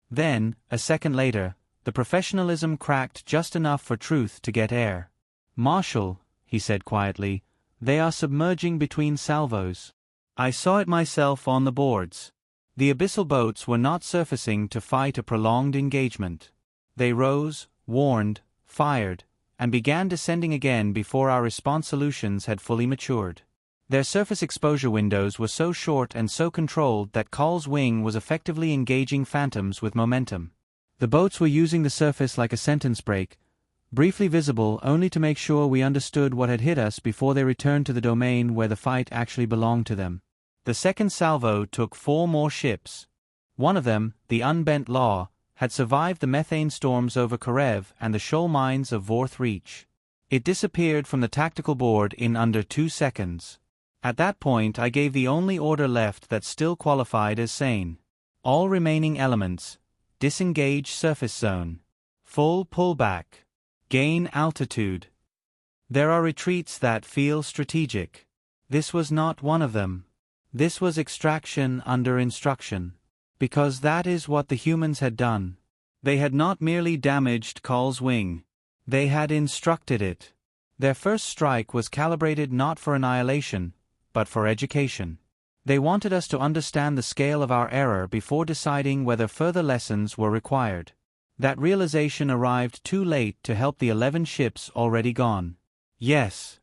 Speaker 1: Then, a second later, the professionalism cracked just enough for truth to get air. "Marshal," he said quietly, "they are submerging between salvos." I saw it myself on the boards. The abyssal boats were not surfacing to fight a prolonged engagement. They rose, warned, fired, and began descending again before our response solutions had fully matured. Their surface exposure windows were so short and so controlled that Kal's wing was effectively engaging phantoms with momentum. The boats were using the surface like a sentence break, briefly visible only to make sure we understood what had hit us before they returned to the domain where the fight actually belonged to them. The second salvo took 4 more ships. One of them, the Unbent Law, had survived the methane storms over Karev and the shoal mines of Vorth Reach. It disappeared from the tactical board in under 2 seconds. At that point I gave the only order left that still qualified as sane. All remaining elements, disengage surface zone. Full pullback. Gain altitude. There are retreats that feel strategic. This was not one of them. This was extraction under instruction. Because that is what the humans had done. They had not merely damaged Kal's wing. They had instructed it. Their first strike was calibrated not for annihilation, but for education. They wanted us to understand the scale of our error before deciding whether further lessons were required. That realization arrived too late to help the 11 ships already gone. Yes.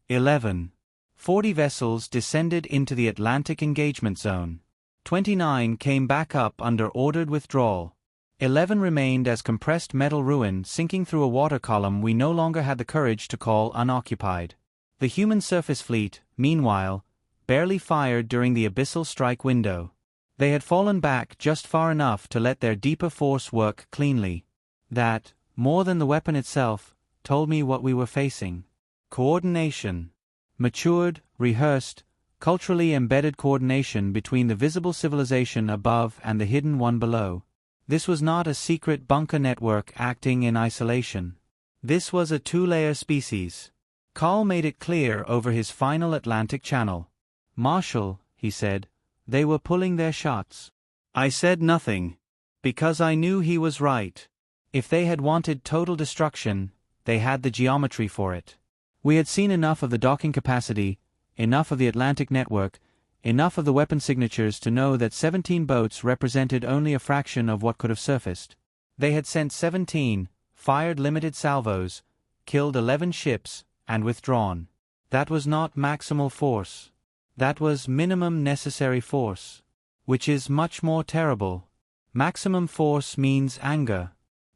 Speaker 1: 11. 40 vessels descended into the Atlantic engagement zone. 29 came back up under ordered withdrawal. 11 remained as compressed metal ruin sinking through a water column we no longer had the courage to call unoccupied. The human surface fleet, meanwhile, barely fired during the abyssal strike window. They had fallen back just far enough to let their deeper force work cleanly. That, more than the weapon itself, told me what we were facing. Coordination. Matured, rehearsed, culturally embedded coordination between the visible civilization above and the hidden one below. This was not a secret bunker network acting in isolation. This was a 2-layer species. Kal made it clear over his final Atlantic channel. "Marshal," he said, "they were pulling their shots." I said nothing, because I knew he was right. If they had wanted total destruction, they had the geometry for it. We had seen enough of the docking capacity, enough of the Atlantic network, enough of the weapon signatures to know that 17 boats represented only a fraction of what could have surfaced. They had sent 17, fired limited salvos, killed 11 ships, and withdrawn. That was not maximal force. That was minimum necessary force. Which is much more terrible. Maximum force means anger.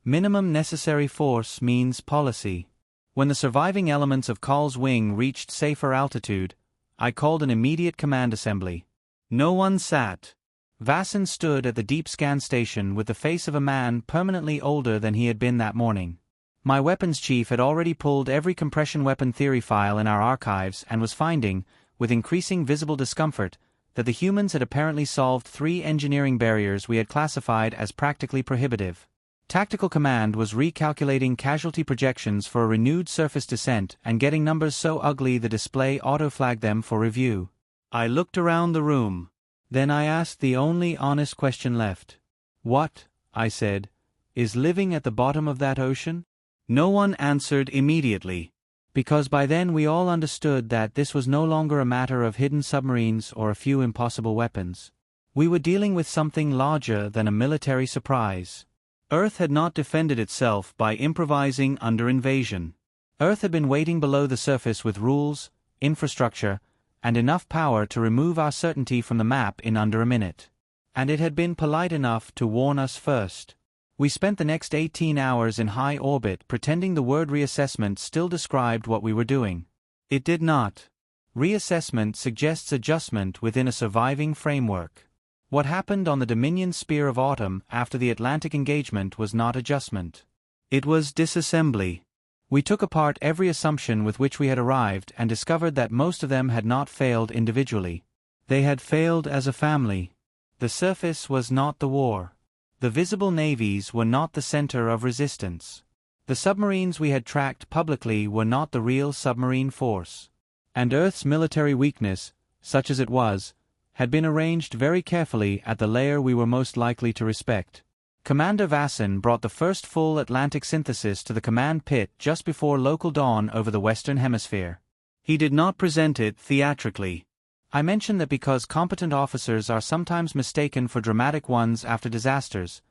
Speaker 1: Minimum necessary force means policy. When the surviving elements of Kal's wing reached safer altitude, I called an immediate command assembly. No one sat. Vasson stood at the deep scan station with the face of a man permanently older than he had been that morning. My weapons chief had already pulled every compression weapon theory file in our archives and was finding, with increasing visible discomfort, that the humans had apparently solved 3 engineering barriers we had classified as practically prohibitive. Tactical Command was recalculating casualty projections for a renewed surface descent and getting numbers so ugly the display auto-flagged them for review. I looked around the room. Then I asked the only honest question left. "What," I said, "is living at the bottom of that ocean?" No one answered immediately. Because by then we all understood that this was no longer a matter of hidden submarines or a few impossible weapons. We were dealing with something larger than a military surprise. Earth had not defended itself by improvising under invasion. Earth had been waiting below the surface with rules, infrastructure, and enough power to remove our certainty from the map in under a minute. And it had been polite enough to warn us first. We spent the next 18 hours in high orbit pretending the word reassessment still described what we were doing. It did not. Reassessment suggests adjustment within a surviving framework. What happened on the Dominion Spear of Autumn after the Atlantic engagement was not adjustment. It was disassembly. We took apart every assumption with which we had arrived and discovered that most of them had not failed individually. They had failed as a family. The surface was not the war. The visible navies were not the center of resistance. The submarines we had tracked publicly were not the real submarine force. And Earth's military weakness, such as it was, had been arranged very carefully at the layer we were most likely to respect. Commander Vasson brought the first full Atlantic synthesis to the command pit just before local dawn over the Western Hemisphere. He did not present it theatrically. I mention that because competent officers are sometimes mistaken for dramatic ones after disasters,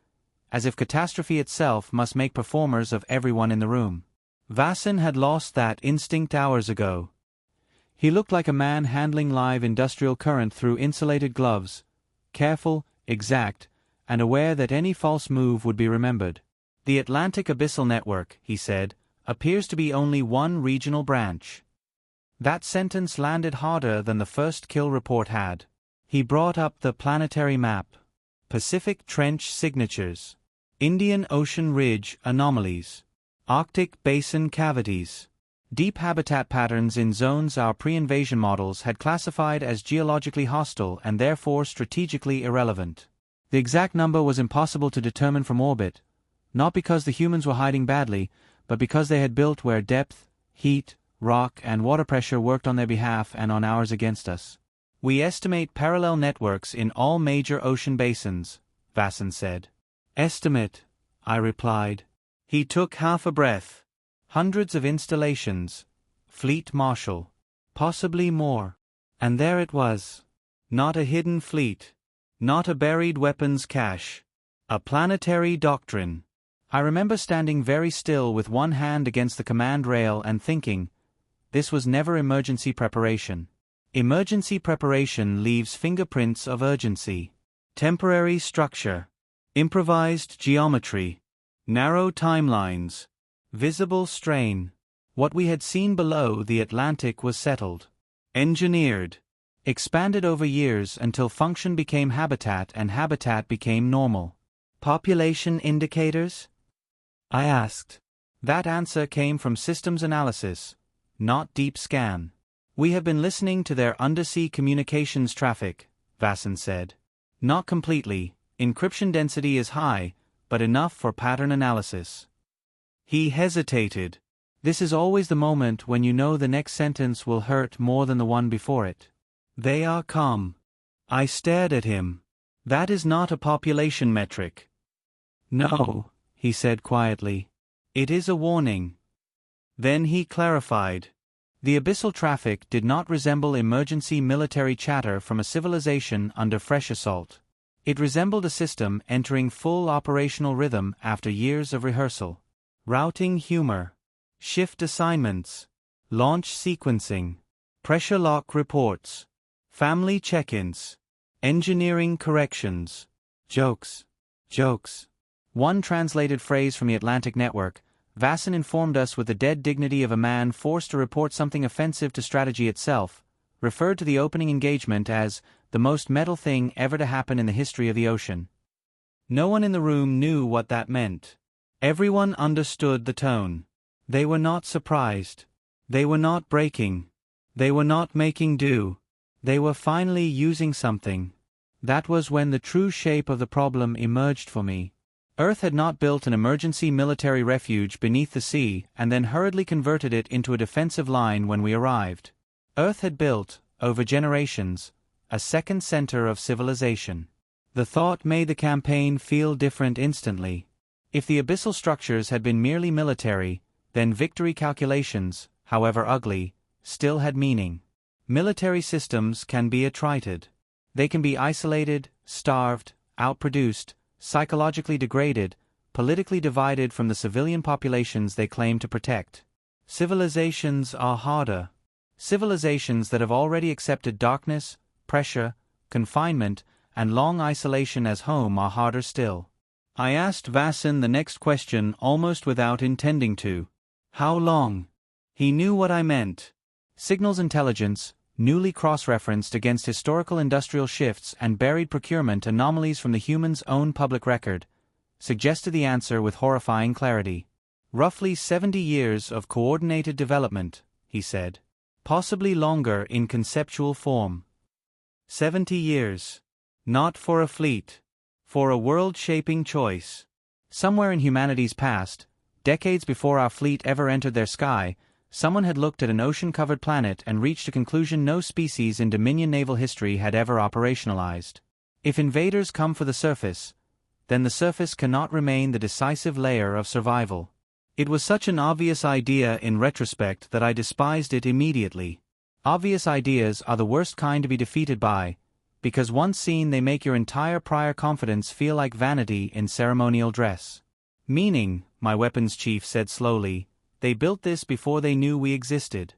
Speaker 1: as if catastrophe itself must make performers of everyone in the room. Vasson had lost that instinct hours ago. He looked like a man handling live industrial current through insulated gloves, careful, exact, and aware that any false move would be remembered. The Atlantic Abyssal Network, he said, appears to be only one regional branch. That sentence landed harder than the first kill report had. He brought up the planetary map. Pacific Trench signatures. Indian Ocean ridge anomalies. Arctic basin cavities. Deep habitat patterns in zones our pre-invasion models had classified as geologically hostile and therefore strategically irrelevant. The exact number was impossible to determine from orbit, not because the humans were hiding badly, but because they had built where depth, heat, rock and water pressure worked on their behalf and on ours against us. We estimate parallel networks in all major ocean basins, Vasson said. Estimate, I replied. He took half a breath. Hundreds of installations. Fleet Marshal. Possibly more. And there it was. Not a hidden fleet. Not a buried weapons cache. A planetary doctrine. I remember standing very still with one hand against the command rail and thinking, this was never emergency preparation. Emergency preparation leaves fingerprints of urgency. Temporary structure. Improvised geometry. Narrow timelines. Visible strain. What we had seen below the Atlantic was settled. Engineered. Expanded over years until function became habitat and habitat became normal. Population indicators? I asked. That answer came from systems analysis, not deep scan. We have been listening to their undersea communications traffic, Vasson said. Not completely. Encryption density is high, but enough for pattern analysis. He hesitated. This is always the moment when you know the next sentence will hurt more than the one before it. They are calm. I stared at him. That is not a population metric. No, he said quietly. It is a warning. Then he clarified. The abyssal traffic did not resemble emergency military chatter from a civilization under fresh assault. It resembled a system entering full operational rhythm after years of rehearsal. Routing humor. Shift assignments. Launch sequencing. Pressure lock reports. Family check-ins. Engineering corrections. Jokes. Jokes. One translated phrase from the Atlantic Network, Vasson informed us with the dead dignity of a man forced to report something offensive to strategy itself, referred to the opening engagement as the most metal thing ever to happen in the history of the ocean. No one in the room knew what that meant. Everyone understood the tone. They were not surprised. They were not breaking. They were not making do. They were finally using something. That was when the true shape of the problem emerged for me. Earth had not built an emergency military refuge beneath the sea and then hurriedly converted it into a defensive line when we arrived. Earth had built, over generations, a second center of civilization. The thought made the campaign feel different instantly. If the abyssal structures had been merely military, then victory calculations, however ugly, still had meaning. Military systems can be attrited. They can be isolated, starved, outproduced, psychologically degraded, politically divided from the civilian populations they claim to protect. Civilizations are harder. Civilizations that have already accepted darkness, pressure, confinement, and long isolation as home are harder still. I asked Vassin the next question almost without intending to. How long? He knew what I meant. Signals intelligence, newly cross-referenced against historical industrial shifts and buried procurement anomalies from the human's own public record, suggested the answer with horrifying clarity. Roughly 70 years of coordinated development, he said. Possibly longer in conceptual form. 70 years. Not for a fleet. For a world-shaping choice. Somewhere in humanity's past, decades before our fleet ever entered their sky, someone had looked at an ocean-covered planet and reached a conclusion no species in Dominion naval history had ever operationalized. If invaders come for the surface, then the surface cannot remain the decisive layer of survival. It was such an obvious idea in retrospect that I despised it immediately. Obvious ideas are the worst kind to be defeated by, because once seen they make your entire prior confidence feel like vanity in ceremonial dress. Meaning, my weapons chief said slowly, they built this before they knew we existed.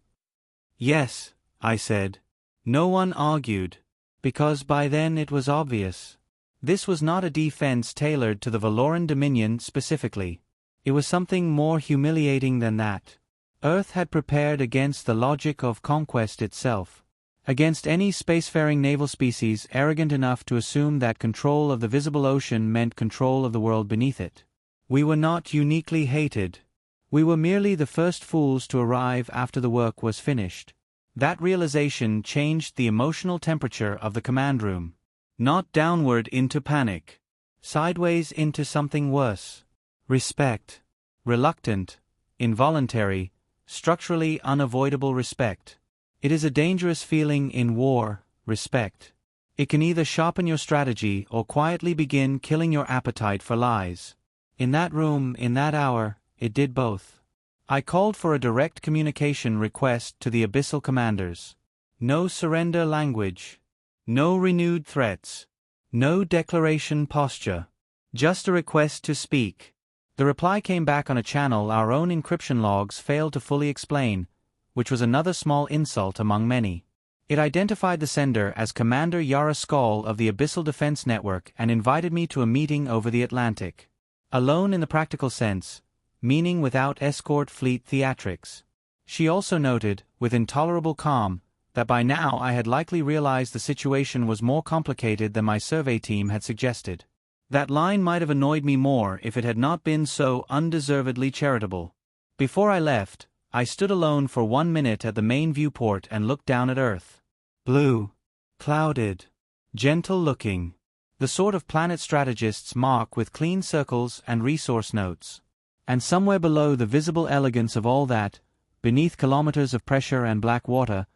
Speaker 1: Yes, I said. No one argued. Because by then it was obvious. This was not a defense tailored to the Valoran Dominion specifically. It was something more humiliating than that. Earth had prepared against the logic of conquest itself. Against any spacefaring naval species arrogant enough to assume that control of the visible ocean meant control of the world beneath it. We were not uniquely hated. We were merely the first fools to arrive after the work was finished. That realization changed the emotional temperature of the command room. Not downward into panic. Sideways into something worse. Respect. Reluctant, involuntary, structurally unavoidable respect. It is a dangerous feeling in war, respect. It can either sharpen your strategy or quietly begin killing your appetite for lies. In that room, in that hour, it did both. I called for a direct communication request to the abyssal commanders. No surrender language. No renewed threats. No declaration posture. Just a request to speak. The reply came back on a channel our own encryption logs failed to fully explain, which was another small insult among many. It identified the sender as Commander Yara Skall of the Abyssal Defense Network and invited me to a meeting over the Atlantic. Alone in the practical sense, meaning without escort fleet theatrics. She also noted, with intolerable calm, that by now I had likely realized the situation was more complicated than my survey team had suggested. That line might have annoyed me more if it had not been so undeservedly charitable. Before I left, I stood alone for 1 minute at the main viewport and looked down at Earth. Blue. Clouded. Gentle-looking. The sort of planet strategists mark with clean circles and resource notes. And somewhere below the visible elegance of all that, beneath kilometers of pressure and black water,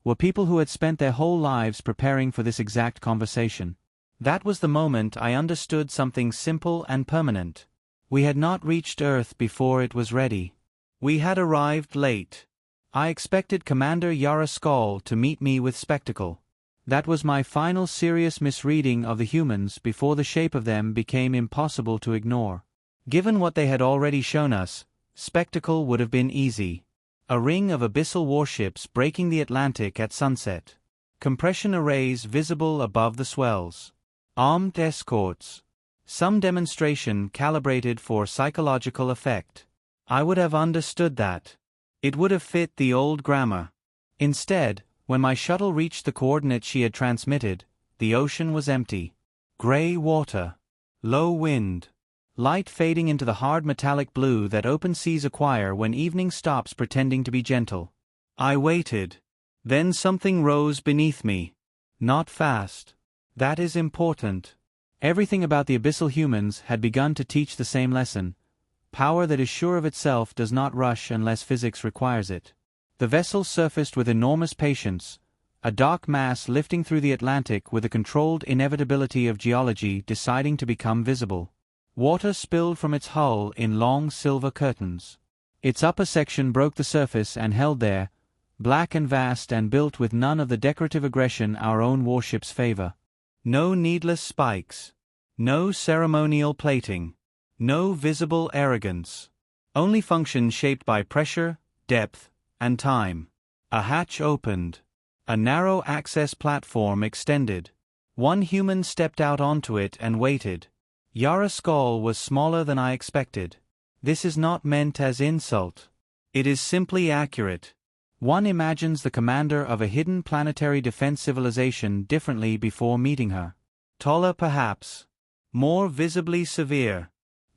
Speaker 1: were people who had spent their whole lives preparing for this exact conversation. That was the moment I understood something simple and permanent. We had not reached Earth before it was ready. We had arrived late. I expected Commander Yara Skall to meet me with spectacle. That was my final serious misreading of the humans before the shape of them became impossible to ignore. Given what they had already shown us, spectacle would have been easy. A ring of abyssal warships breaking the Atlantic at sunset. Compression arrays visible above the swells. Armed escorts. Some demonstration calibrated for psychological effect. I would have understood that. It would have fit the old grammar. Instead, when my shuttle reached the coordinates she had transmitted, the ocean was empty. Gray water. Low wind. Light fading into the hard metallic blue that open seas acquire when evening stops pretending to be gentle. I waited. Then something rose beneath me. Not fast. That is important. Everything about the abyssal humans had begun to teach the same lesson. Power that is sure of itself does not rush unless physics requires it. The vessel surfaced with enormous patience, a dark mass lifting through the Atlantic with the controlled inevitability of geology deciding to become visible. Water spilled from its hull in long silver curtains. Its upper section broke the surface and held there, black and vast and built with none of the decorative aggression our own warships favor. No needless spikes. No ceremonial plating. No visible arrogance. Only function shaped by pressure, depth, and time. A hatch opened. A narrow access platform extended. One human stepped out onto it and waited. Yara's skull was smaller than I expected. This is not meant as insult. It is simply accurate. One imagines the commander of a hidden planetary defense civilization differently before meeting her. Taller perhaps. More visibly severe.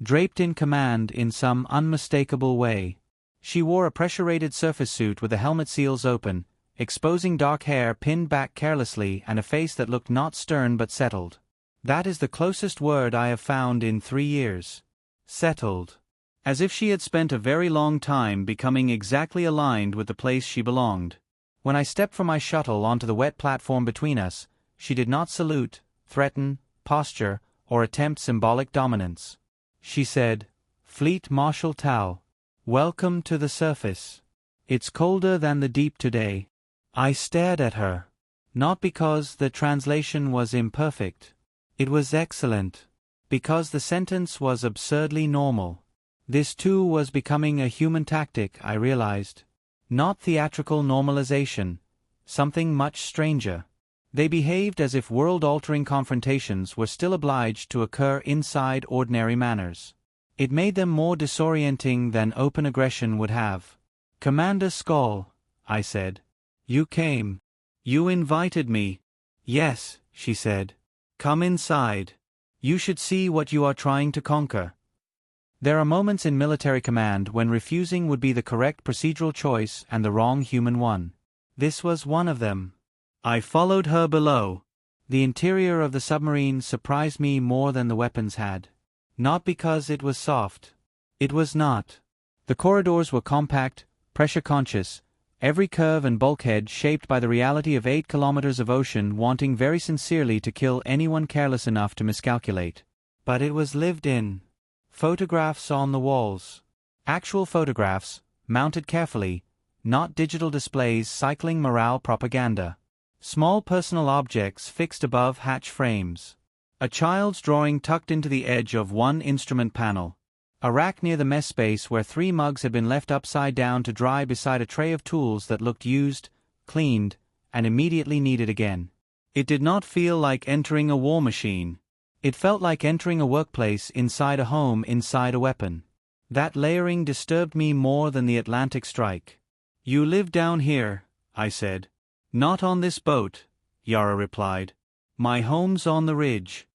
Speaker 1: Draped in command in some unmistakable way. She wore a pressure-rated surface suit with the helmet seals open, exposing dark hair pinned back carelessly and a face that looked not stern but settled. That is the closest word I have found in 3 years. Settled. As if she had spent a very long time becoming exactly aligned with the place she belonged. When I stepped from my shuttle onto the wet platform between us, she did not salute, threaten, posture, or attempt symbolic dominance. She said, "Fleet Marshal Tal, welcome to the surface. It's colder than the deep today." I stared at her. Not because the translation was imperfect. It was excellent. Because the sentence was absurdly normal. This too was becoming a human tactic, I realized. Not theatrical normalization. Something much stranger. They behaved as if world-altering confrontations were still obliged to occur inside ordinary manners. It made them more disorienting than open aggression would have. "Commander Skoll," I said. "You came. You invited me." "Yes," she said. "Come inside. You should see what you are trying to conquer." There are moments in military command when refusing would be the correct procedural choice and the wrong human one. This was one of them. I followed her below. The interior of the submarine surprised me more than the weapons had. Not because it was soft. It was not. The corridors were compact, pressure-conscious, every curve and bulkhead shaped by the reality of 8 kilometers of ocean wanting very sincerely to kill anyone careless enough to miscalculate. But it was lived in. Photographs on the walls. Actual photographs, mounted carefully, not digital displays cycling morale propaganda. Small personal objects fixed above hatch frames. A child's drawing tucked into the edge of one instrument panel. A rack near the mess space where 3 mugs had been left upside down to dry beside a tray of tools that looked used, cleaned, and immediately needed again. It did not feel like entering a war machine. It felt like entering a workplace inside a home inside a weapon. That layering disturbed me more than the Atlantic strike. "You live down here," I said. "Not on this boat," Yara replied. "My home's on the ridge."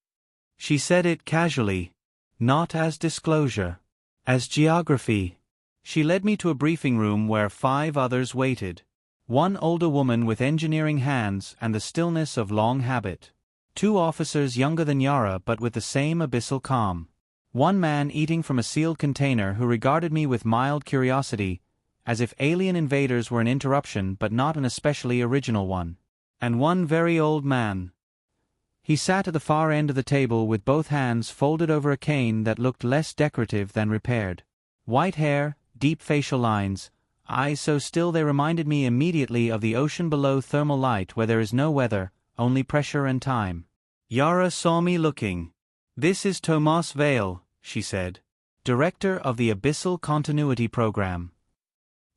Speaker 1: She said it casually. Not as disclosure. As geography. She led me to a briefing room where 5 others waited. One older woman with engineering hands and the stillness of long habit. 2 officers younger than Yara but with the same abyssal calm. One man eating from a sealed container who regarded me with mild curiosity, as if alien invaders were an interruption but not an especially original one. And one very old man. He sat at the far end of the table with both hands folded over a cane that looked less decorative than repaired. White hair, deep facial lines, eyes so still they reminded me immediately of the ocean below thermal light where there is no weather, only pressure and time. Yara saw me looking. "This is Tomas Vale," she said. "Director of the Abyssal Continuity Program."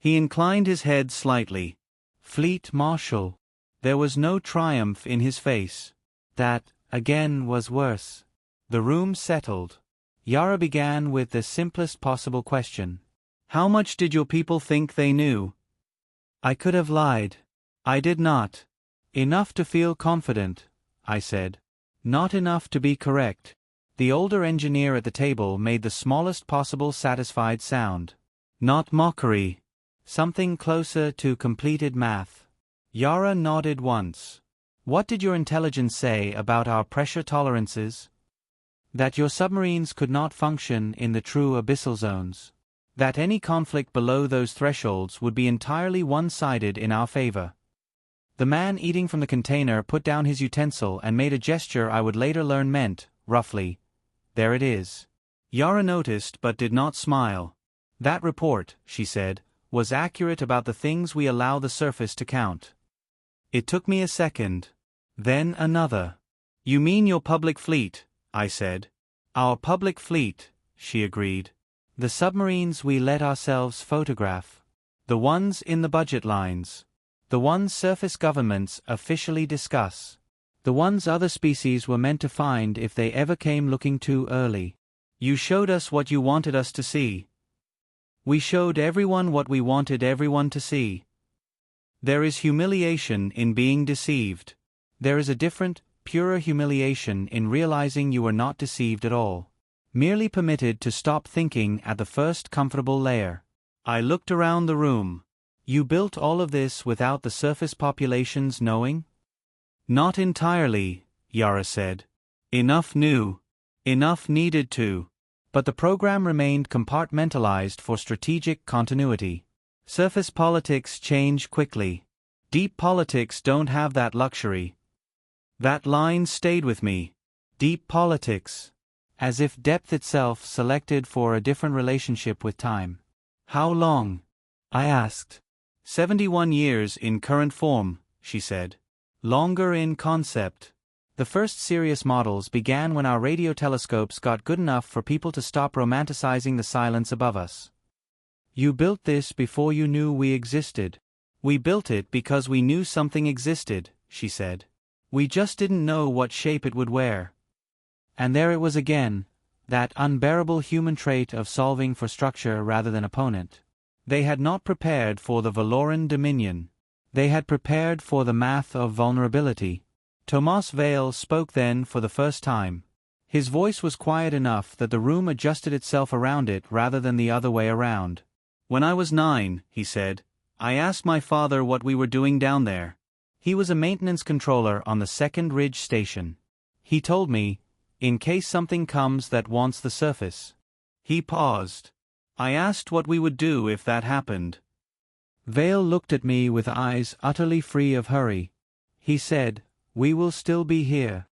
Speaker 1: He inclined his head slightly. "Fleet Marshal." There was no triumph in his face. That, again, was worse. The room settled. Yara began with the simplest possible question. "How much did your people think they knew?" I could have lied. I did not. "Enough to feel confident," I said. "Not enough to be correct." The older engineer at the table made the smallest possible satisfied sound. Not mockery. Something closer to completed math. Yara nodded once. "What did your intelligence say about our pressure tolerances?" "That your submarines could not function in the true abyssal zones. That any conflict below those thresholds would be entirely one-sided in our favor." The man eating from the container put down his utensil and made a gesture I would later learn meant, roughly, "There it is." Yara noticed but did not smile. "That report," she said, "was accurate about the things we allow the surface to count." It took me a second. Then another. "You mean your public fleet," I said. "Our public fleet," she agreed. "The submarines we let ourselves photograph. The ones in the budget lines. The ones surface governments officially discuss. The ones other species were meant to find if they ever came looking too early. You showed us what you wanted us to see. We showed everyone what we wanted everyone to see. There is humiliation in being deceived. There is a different, purer humiliation in realizing you were not deceived at all. Merely permitted to stop thinking at the first comfortable layer. I looked around the room. You built all of this without the surface populations knowing? Not entirely, Yara said. Enough knew. Enough needed to. But the program remained compartmentalized for strategic continuity. Surface politics change quickly. Deep politics don't have that luxury. That line stayed with me. Deep politics. As if depth itself selected for a different relationship with time. How long? I asked. 71 years in current form, she said. Longer in concept. The first serious models began when our radio telescopes got good enough for people to stop romanticizing the silence above us. You built this before you knew we existed. We built it because we knew something existed, she said. We just didn't know what shape it would wear. And there it was again, that unbearable human trait of solving for structure rather than opponent. They had not prepared for the Valoran dominion. They had prepared for the math of vulnerability. Tomas Vale spoke then for the first time. His voice was quiet enough that the room adjusted itself around it rather than the other way around. When I was 9, he said, I asked my father what we were doing down there. He was a maintenance controller on the Second Ridge station. He told me, in case something comes that wants the surface. He paused. I asked what we would do if that happened. Vale looked at me with eyes utterly free of hurry. He said, we will still be here.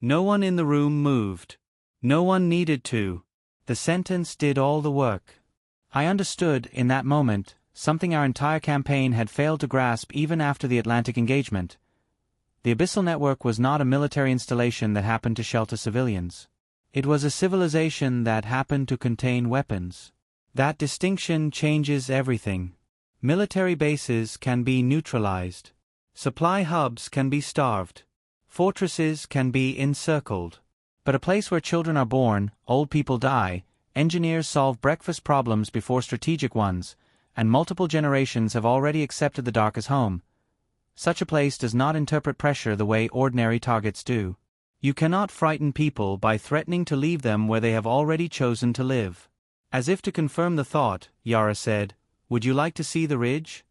Speaker 1: No one in the room moved. No one needed to. The sentence did all the work. I understood, in that moment, something our entire campaign had failed to grasp even after the Atlantic engagement. The Abyssal Network was not a military installation that happened to shelter civilians. It was a civilization that happened to contain weapons. That distinction changes everything. Military bases can be neutralized. Supply hubs can be starved. Fortresses can be encircled. But a place where children are born, old people die, engineers solve breakfast problems before strategic ones, and multiple generations have already accepted the dark as home. Such a place does not interpret pressure the way ordinary targets do. You cannot frighten people by threatening to leave them where they have already chosen to live. As if to confirm the thought, Yara said, would you like to see the ridge?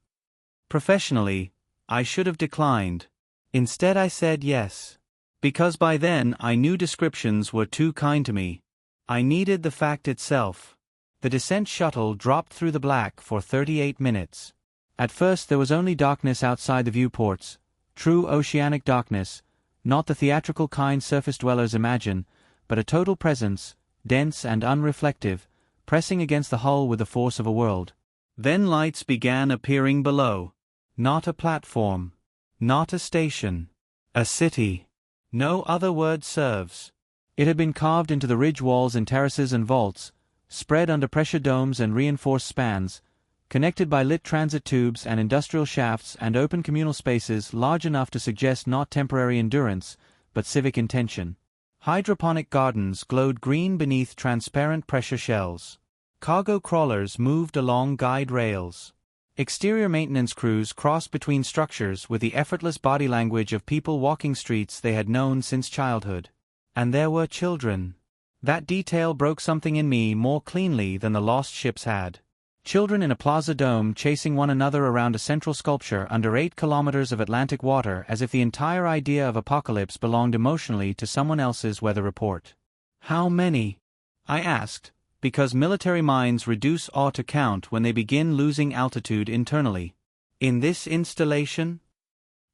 Speaker 1: Professionally, I should have declined. Instead I said yes. Because by then I knew descriptions were too kind to me. I needed the fact itself. The descent shuttle dropped through the black for 38 minutes. At first there was only darkness outside the viewports, true oceanic darkness, not the theatrical kind surface dwellers imagine, but a total presence, dense and unreflective, pressing against the hull with the force of a world. Then lights began appearing below. Not a platform. Not a station. A city. No other word serves. It had been carved into the ridge walls and terraces and vaults, spread under pressure domes and reinforced spans, connected by lit transit tubes and industrial shafts and open communal spaces large enough to suggest not temporary endurance, but civic intention. Hydroponic gardens glowed green beneath transparent pressure shells. Cargo crawlers moved along guide rails. Exterior maintenance crews crossed between structures with the effortless body language of people walking streets they had known since childhood. And there were children. That detail broke something in me more cleanly than the lost ships had. Children in a plaza dome chasing one another around a central sculpture under 8 kilometers of Atlantic water as if the entire idea of apocalypse belonged emotionally to someone else's weather report. How many? I asked, because military minds reduce awe to count when they begin losing altitude internally. In this installation?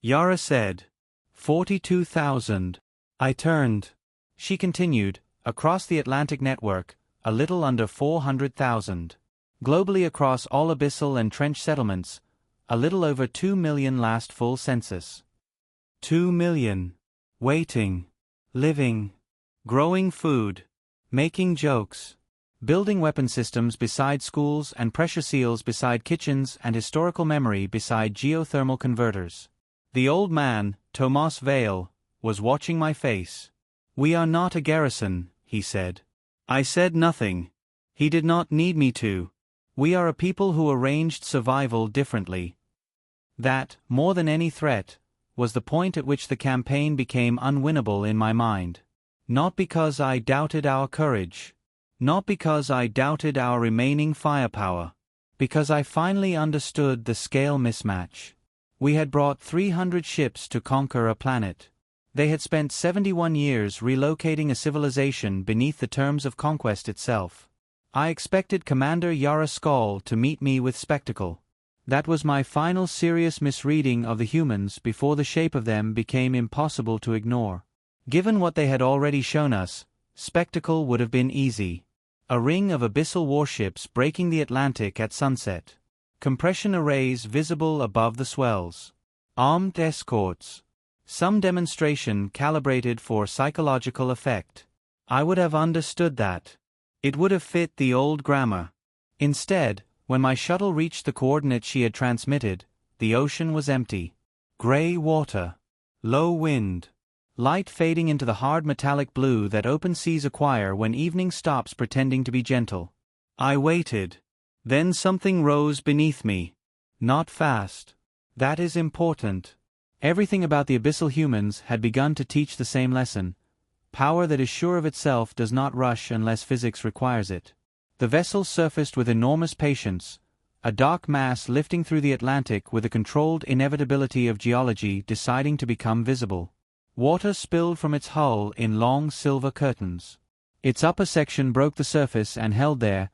Speaker 1: Yara said. 42,000. I turned. She continued, across the Atlantic network, a little under 400,000. Globally across all abyssal and trench settlements, a little over 2 million last full census. 2 million. Waiting. Living. Growing food. Making jokes. Building weapon systems beside schools and pressure seals beside kitchens and historical memory beside geothermal converters. The old man, Tomas Vale, was watching my face. "We are not a garrison," he said. I said nothing. He did not need me to. We are a people who arranged survival differently. That, more than any threat, was the point at which the campaign became unwinnable in my mind. Not because I doubted our courage. Not because I doubted our remaining firepower. Because I finally understood the scale mismatch. We had brought 300 ships to conquer a planet. They had spent 71 years relocating a civilization beneath the terms of conquest itself. I expected Commander Yara Skol to meet me with spectacle. That was my final serious misreading of the humans before the shape of them became impossible to ignore. Given what they had already shown us, spectacle would have been easy. A ring of abyssal warships breaking the Atlantic at sunset. Compression arrays visible above the swells. Armed escorts. Some demonstration calibrated for psychological effect. I would have understood that. It would have fit the old grammar. Instead, when my shuttle reached the coordinates she had transmitted, the ocean was empty. Gray water. Low wind. Light fading into the hard metallic blue that open seas acquire when evening stops pretending to be gentle. I waited. Then something rose beneath me. Not fast. That is important. Everything about the abyssal humans had begun to teach the same lesson. Power that is sure of itself does not rush unless physics requires it. The vessel surfaced with enormous patience, a dark mass lifting through the Atlantic with the controlled inevitability of geology deciding to become visible. Water spilled from its hull in long silver curtains. Its upper section broke the surface and held there,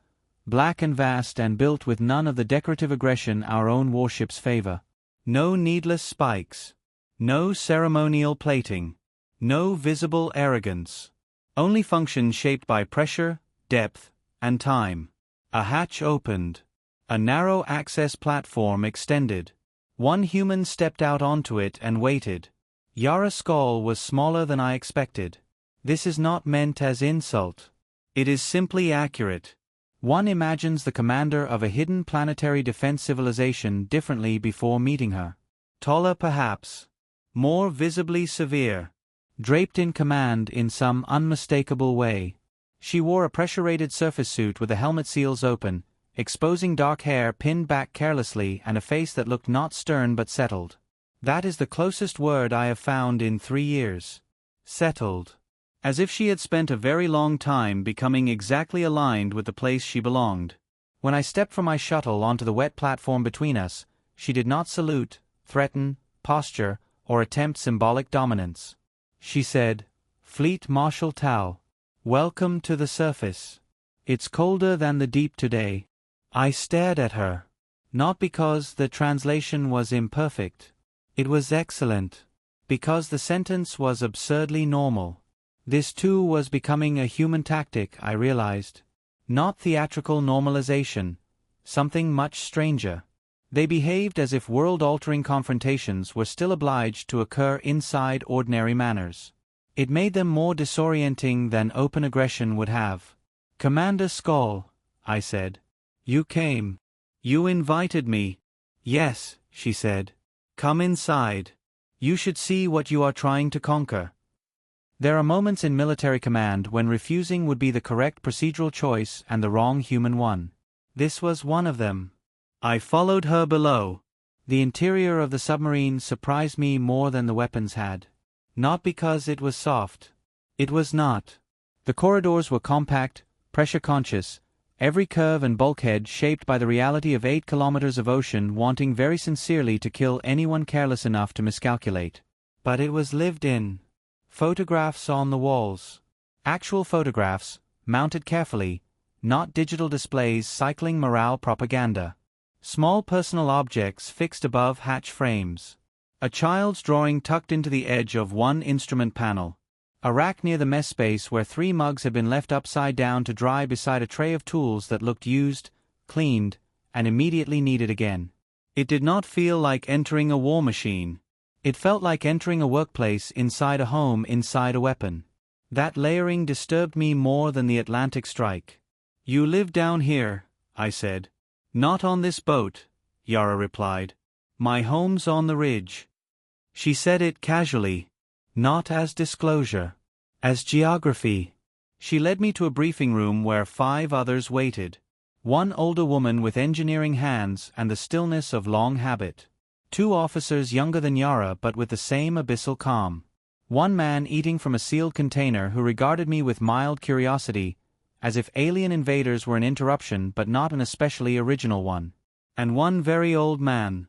Speaker 1: black and vast and built with none of the decorative aggression our own warships favor. No needless spikes. No ceremonial plating. No visible arrogance. Only function shaped by pressure, depth, and time. A hatch opened. A narrow access platform extended. One human stepped out onto it and waited. Yara Skol was smaller than I expected. This is not meant as insult. It is simply accurate. One imagines the commander of a hidden planetary defense civilization differently before meeting her. Taller perhaps. More visibly severe. Draped in command in some unmistakable way. She wore a pressure-rated surface suit with the helmet seals open, exposing dark hair pinned back carelessly and a face that looked not stern but settled. That is the closest word I have found in 3 years. Settled. As if she had spent a very long time becoming exactly aligned with the place she belonged. When I stepped from my shuttle onto the wet platform between us, she did not salute, threaten, posture, or attempt symbolic dominance. She said, "Fleet Marshal Tal, welcome to the surface. It's colder than the deep today." I stared at her. Not because the translation was imperfect. It was excellent. Because the sentence was absurdly normal. This too was becoming a human tactic, I realized. Not theatrical normalization. Something much stranger. They behaved as if world-altering confrontations were still obliged to occur inside ordinary manners. It made them more disorienting than open aggression would have. "Commander Skol," I said. "You came. You invited me." "Yes," she said. "Come inside. You should see what you are trying to conquer." There are moments in military command when refusing would be the correct procedural choice and the wrong human one. This was one of them. I followed her below. The interior of the submarine surprised me more than the weapons had. Not because it was soft. It was not. The corridors were compact, pressure-conscious, every curve and bulkhead shaped by the reality of 8 kilometers of ocean wanting very sincerely to kill anyone careless enough to miscalculate. But it was lived in. Photographs on the walls. Actual photographs, mounted carefully, not digital displays cycling morale propaganda. Small personal objects fixed above hatch frames. A child's drawing tucked into the edge of one instrument panel. A rack near the mess space where 3 mugs had been left upside down to dry beside a tray of tools that looked used, cleaned, and immediately needed again. It did not feel like entering a war machine. It felt like entering a workplace inside a home inside a weapon. That layering disturbed me more than the Atlantic strike. "You live down here," I said. "Not on this boat," Yara replied. "My home's on the ridge." She said it casually. Not as disclosure. As geography. She led me to a briefing room where 5 others waited. One older woman with engineering hands and the stillness of long habit. 2 officers younger than Yara but with the same abyssal calm. 1 man eating from a sealed container who regarded me with mild curiosity, as if alien invaders were an interruption but not an especially original one. And 1 very old man.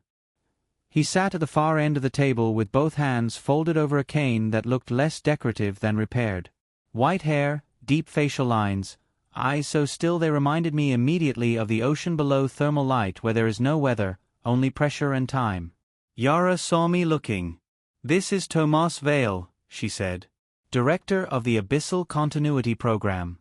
Speaker 1: He sat at the far end of the table with both hands folded over a cane that looked less decorative than repaired. White hair, deep facial lines, eyes so still they reminded me immediately of the ocean below thermal light where there is no weather, only pressure and time. Yara saw me looking. "This is Tomas Vale," she said. "Director of the Abyssal Continuity Program."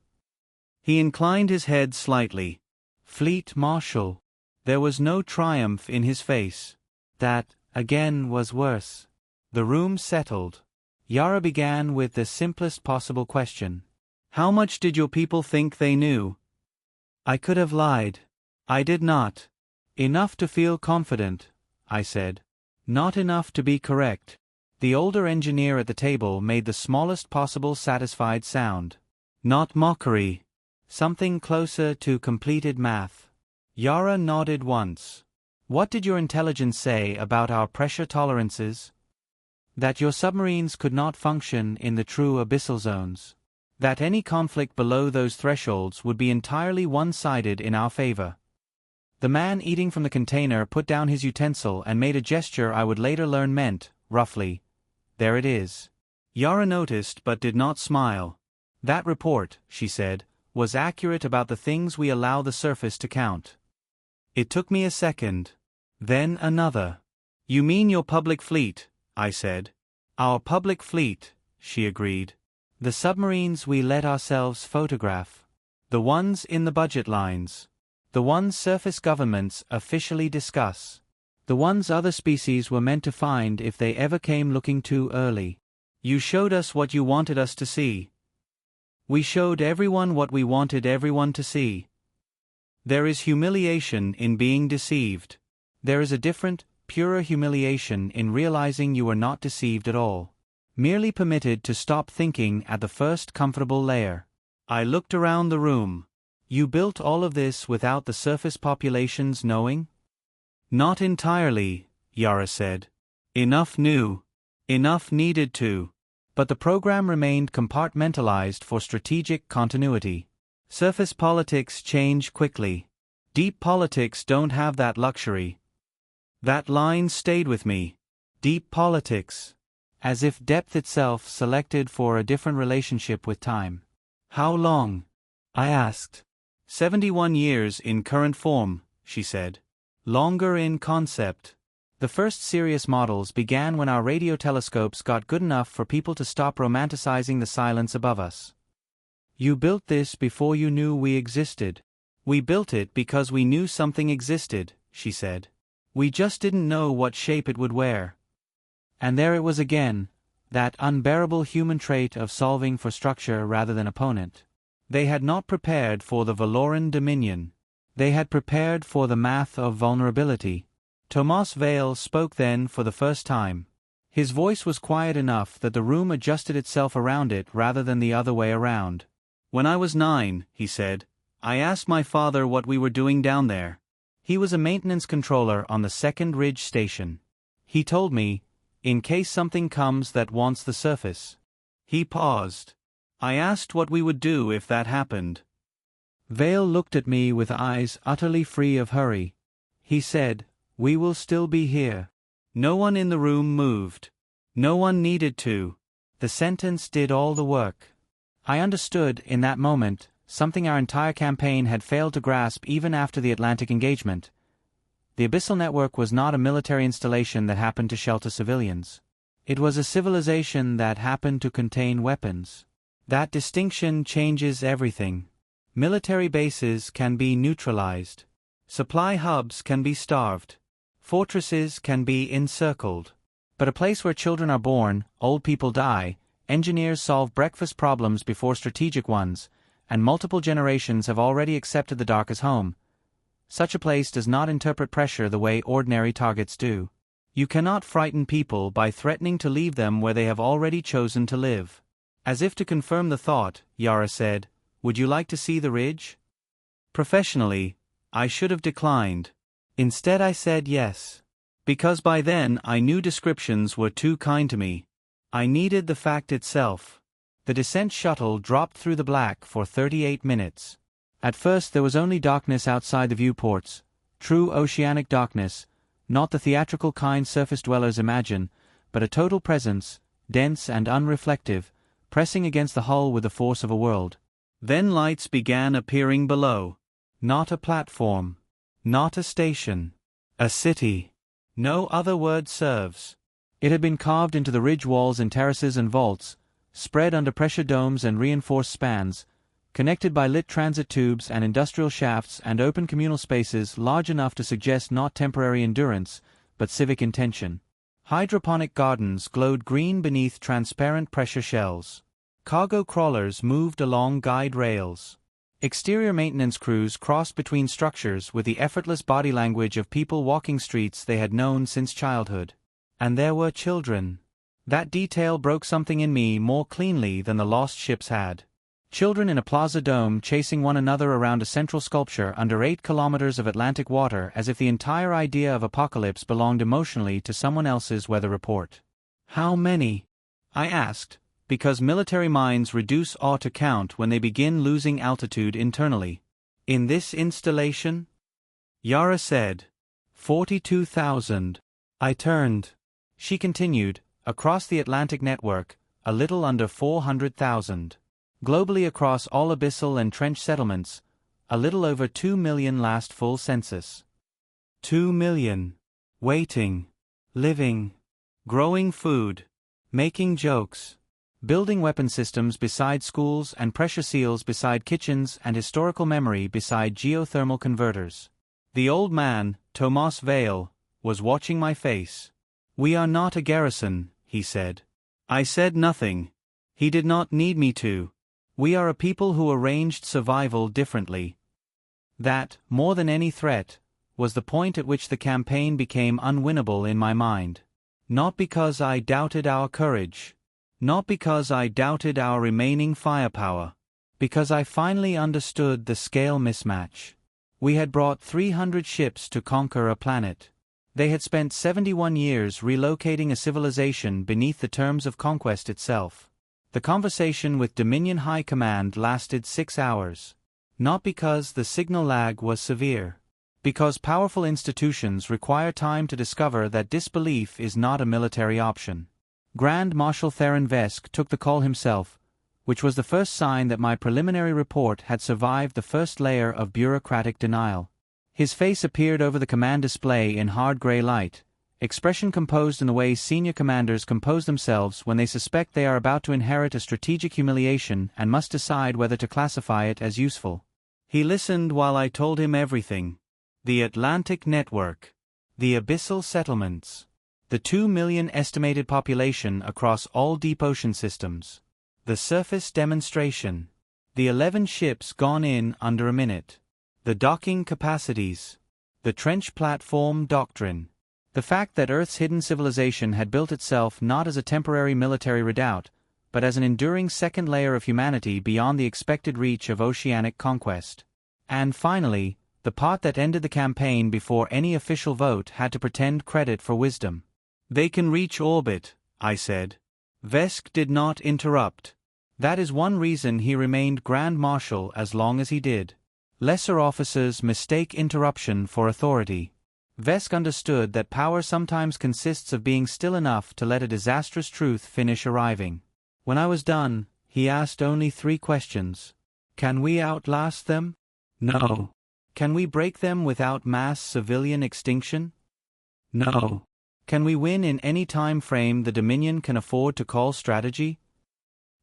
Speaker 1: He inclined his head slightly. Fleet Marshal. There was no triumph in his face. That, again, was worse. The room settled. Yara began with the simplest possible question. "How much did your people think they knew?" I could have lied. I did not. "Enough to feel confident," I said. "Not enough to be correct." The older engineer at the table made the smallest possible satisfied sound. Not mockery. Something closer to completed math. Yara nodded once. "What did your intelligence say about our pressure tolerances?" "That your submarines could not function in the true abyssal zones. That any conflict below those thresholds would be entirely one-sided in our favor." The man eating from the container put down his utensil and made a gesture I would later learn meant, roughly, "There it is." Yara noticed but did not smile. "That report," she said, "was accurate about the things we allow the surface to count." It took me a second. Then another. "You mean your public fleet," I said. "Our public fleet," she agreed. "The submarines we let ourselves photograph. The ones in the budget lines. The ones surface governments officially discuss. The ones other species were meant to find if they ever came looking too early. You showed us what you wanted us to see. We showed everyone what we wanted everyone to see. There is humiliation in being deceived. There is a different, purer humiliation in realizing you were not deceived at all. Merely permitted to stop thinking at the first comfortable layer." I looked around the room. "You built all of this without the surface populations knowing?" "Not entirely," Yara said. "Enough knew. Enough needed to. But the program remained compartmentalized for strategic continuity. Surface politics change quickly. Deep politics don't have that luxury." That line stayed with me. Deep politics. As if depth itself selected for a different relationship with time. "How long?" I asked. 71 years in current form," she said. "Longer in concept. The first serious models began when our radio telescopes got good enough for people to stop romanticizing the silence above us." "You built this before you knew we existed." "We built it because we knew something existed," she said. "We just didn't know what shape it would wear." And there it was again, that unbearable human trait of solving for structure rather than opponent. They had not prepared for the Valoran dominion. They had prepared for the math of vulnerability. Tomas Vale spoke then for the first time. His voice was quiet enough that the room adjusted itself around it rather than the other way around. "When I was 9, he said, I asked my father what we were doing down there. He was a maintenance controller on the Second Ridge station. He told me, in case something comes that wants the surface." He paused. "I asked what we would do if that happened." Vale looked at me with eyes utterly free of hurry. He said, "We will still be here." No one in the room moved. No one needed to. The sentence did all the work. I understood, in that moment, something our entire campaign had failed to grasp even after the Atlantic engagement. The Abyssal Network was not a military installation that happened to shelter civilians. It was a civilization that happened to contain weapons. That distinction changes everything. Military bases can be neutralized. Supply hubs can be starved. Fortresses can be encircled. But a place where children are born, old people die, engineers solve breakfast problems before strategic ones, and multiple generations have already accepted the dark as home. Such a place does not interpret pressure the way ordinary targets do. You cannot frighten people by threatening to leave them where they have already chosen to live. As if to confirm the thought, Yara said, "Would you like to see the ridge?" Professionally, I should have declined. Instead I said yes. Because by then I knew descriptions were too kind to me. I needed the fact itself. The descent shuttle dropped through the black for 38 minutes. At first there was only darkness outside the viewports, true oceanic darkness, not the theatrical kind surface dwellers imagine, but a total presence, dense and unreflective, pressing against the hull with the force of a world. Then lights began appearing below. Not a platform. Not a station. A city. No other word serves. It had been carved into the ridge walls in terraces and vaults, spread under pressure domes and reinforced spans, connected by lit transit tubes and industrial shafts and open communal spaces large enough to suggest not temporary endurance, but civic intention. Hydroponic gardens glowed green beneath transparent pressure shells. Cargo crawlers moved along guide rails. Exterior maintenance crews crossed between structures with the effortless body language of people walking streets they had known since childhood. And there were children. That detail broke something in me more cleanly than the lost ships had. Children in a plaza dome chasing one another around a central sculpture under 8 kilometers of Atlantic water as if the entire idea of apocalypse belonged emotionally to someone else's weather report. How many? I asked, because military minds reduce awe to count when they begin losing altitude internally. In this installation? Yara said. 42,000. I turned. She continued, across the Atlantic network, a little under 400,000. Globally across all abyssal and trench settlements, a little over 2 million last full census. 2 million. Waiting. Living. Growing food. Making jokes. Building weapon systems beside schools and pressure seals beside kitchens and historical memory beside geothermal converters. The old man, Tomas Vale, was watching my face. "We are not a garrison," he said. I said nothing. He did not need me to. We are a people who arranged survival differently. That, more than any threat, was the point at which the campaign became unwinnable in my mind. Not because I doubted our courage. Not because I doubted our remaining firepower. Because I finally understood the scale mismatch. We had brought 300 ships to conquer a planet. They had spent 71 years relocating a civilization beneath the terms of conquest itself. The conversation with Dominion High Command lasted 6 hours. Not because the signal lag was severe. Because powerful institutions require time to discover that disbelief is not a military option. Grand Marshal Theron Vesk took the call himself, which was the first sign that my preliminary report had survived the first layer of bureaucratic denial. His face appeared over the command display in hard gray light, expression composed in the way senior commanders compose themselves when they suspect they are about to inherit a strategic humiliation and must decide whether to classify it as useful. He listened while I told him everything. The Atlantic network. The abyssal settlements. The 2 million estimated population across all deep ocean systems. The surface demonstration. The 11 ships gone in under a minute. The docking capacities. The trench platform doctrine. The fact that Earth's hidden civilization had built itself not as a temporary military redoubt, but as an enduring second layer of humanity beyond the expected reach of oceanic conquest. And finally, the part that ended the campaign before any official vote had to pretend credit for wisdom. "They can reach orbit," I said. Vesk did not interrupt. That is one reason he remained Grand Marshal as long as he did. Lesser officers mistake interruption for authority. Vesk understood that power sometimes consists of being still enough to let a disastrous truth finish arriving. When I was done, he asked only 3 questions. Can we outlast them? No. Can we break them without mass civilian extinction? No. Can we win in any time frame the Dominion can afford to call strategy?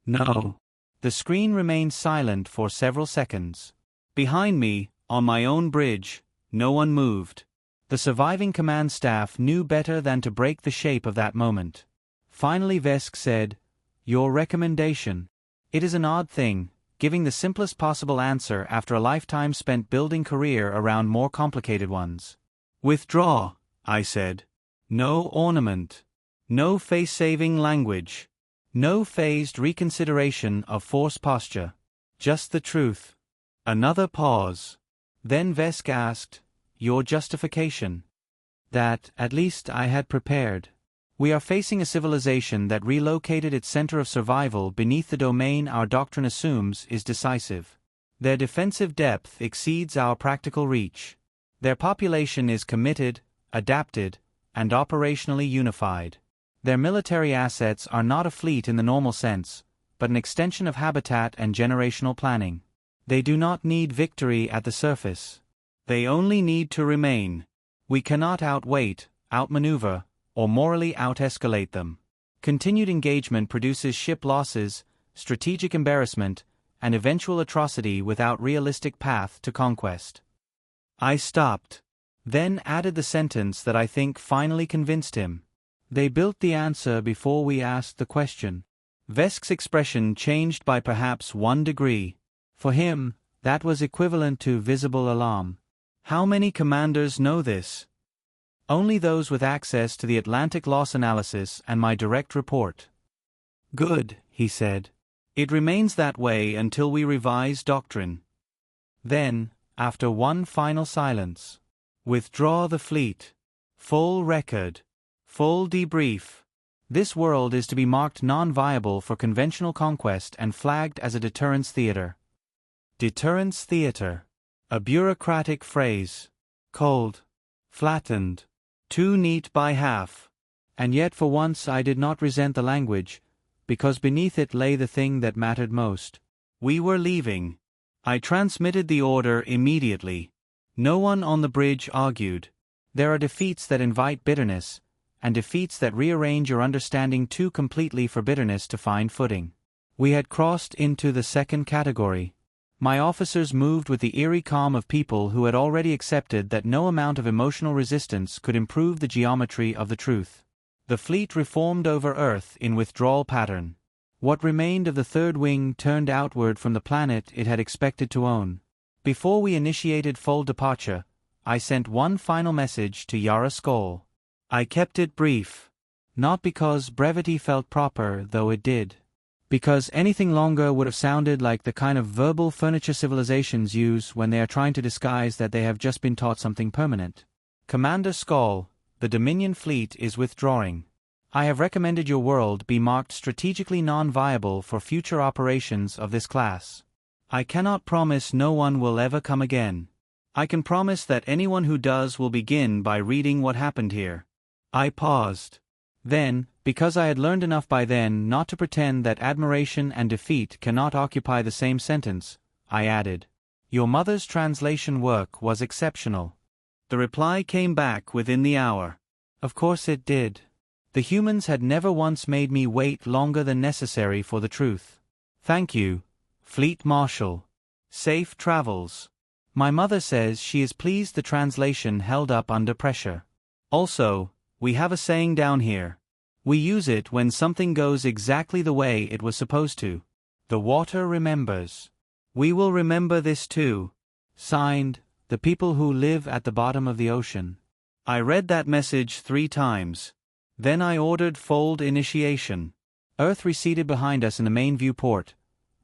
Speaker 1: No. The screen remained silent for several seconds. Behind me, on my own bridge, no one moved. The surviving command staff knew better than to break the shape of that moment. Finally Vesk said, "Your recommendation." It is an odd thing, giving the simplest possible answer after a lifetime spent building career around more complicated ones. "Withdraw," I said. No ornament. No face-saving language. No phased reconsideration of force posture. Just the truth. Another pause. Then Vesk asked, "Your justification?" That, at least, I had prepared. We are facing a civilization that relocated its center of survival beneath the domain our doctrine assumes is decisive. Their defensive depth exceeds our practical reach. Their population is committed, adapted, and operationally unified. Their military assets are not a fleet in the normal sense, but an extension of habitat and generational planning. They do not need victory at the surface. They only need to remain. We cannot outweight, outmaneuver, or morally out-escalate them. Continued engagement produces ship losses, strategic embarrassment, and eventual atrocity without realistic path to conquest. I stopped, then added the sentence that I think finally convinced him. They built the answer before we asked the question. Vesk's expression changed by perhaps 1 degree. For him, that was equivalent to visible alarm. How many commanders know this? Only those with access to the Atlantic loss analysis and my direct report. Good, he said. It remains that way until we revise doctrine. Then, after one final silence, withdraw the fleet. Full record. Full debrief. This world is to be marked non-viable for conventional conquest and flagged as a deterrence theater. Deterrence theater. A bureaucratic phrase. Cold. Flattened. Too neat by half. And yet for once I did not resent the language, because beneath it lay the thing that mattered most. We were leaving. I transmitted the order immediately. No one on the bridge argued. There are defeats that invite bitterness, and defeats that rearrange your understanding too completely for bitterness to find footing. We had crossed into the second category. My officers moved with the eerie calm of people who had already accepted that no amount of emotional resistance could improve the geometry of the truth. The fleet reformed over Earth in withdrawal pattern. What remained of the third wing turned outward from the planet it had expected to own. Before we initiated full departure, I sent one final message to Yara Skoll. I kept it brief. Not because brevity felt proper, though it did. Because anything longer would have sounded like the kind of verbal furniture civilizations use when they are trying to disguise that they have just been taught something permanent. Commander Skoll, the Dominion fleet is withdrawing. I have recommended your world be marked strategically non-viable for future operations of this class. I cannot promise no one will ever come again. I can promise that anyone who does will begin by reading what happened here. I paused. Then, because I had learned enough by then not to pretend that admiration and defeat cannot occupy the same sentence, I added, "Your mother's translation work was exceptional." The reply came back within the hour. Of course it did. The humans had never once made me wait longer than necessary for the truth. Thank you, Fleet Marshal. Safe travels. My mother says she is pleased the translation held up under pressure. Also, we have a saying down here. We use it when something goes exactly the way it was supposed to. The water remembers. We will remember this too. Signed, the people who live at the bottom of the ocean. I read that message 3 times. Then I ordered fold initiation. Earth receded behind us in the main viewport.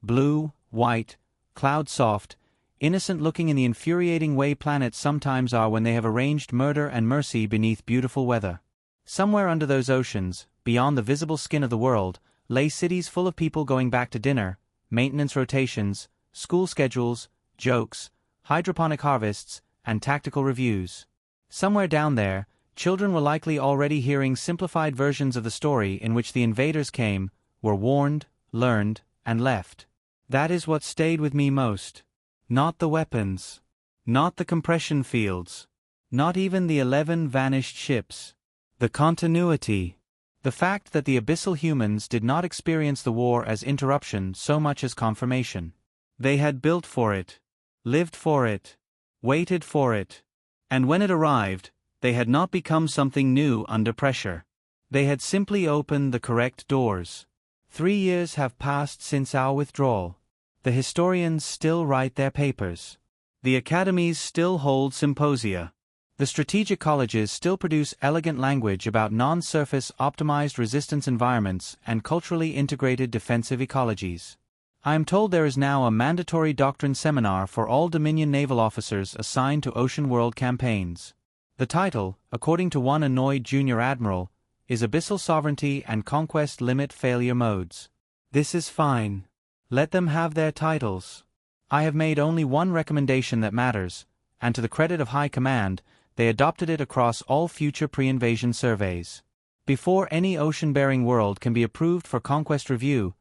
Speaker 1: Blue, white, cloud soft, innocent looking in the infuriating way planets sometimes are when they have arranged murder and mercy beneath beautiful weather. Somewhere under those oceans, beyond the visible skin of the world, lay cities full of people going back to dinner, maintenance rotations, school schedules, jokes, hydroponic harvests, and tactical reviews. Somewhere down there, children were likely already hearing simplified versions of the story in which the invaders came, were warned, learned, and left. That is what stayed with me most. Not the weapons. Not the compression fields. Not even the 11 vanished ships. The continuity. The fact that the abyssal humans did not experience the war as interruption so much as confirmation. They had built for it. Lived for it. Waited for it. And when it arrived, they had not become something new under pressure. They had simply opened the correct doors. 3 years have passed since our withdrawal. The historians still write their papers. The academies still hold symposia. The strategic colleges still produce elegant language about non-surface optimized resistance environments and culturally integrated defensive ecologies. I am told there is now a mandatory doctrine seminar for all Dominion naval officers assigned to ocean world campaigns. The title, according to one annoyed junior admiral, is Abyssal Sovereignty and Conquest Limit Failure Modes. This is fine. Let them have their titles. I have made only one recommendation that matters, and to the credit of High Command, they adopted it across all future pre-invasion surveys. Before any ocean-bearing world can be approved for conquest review,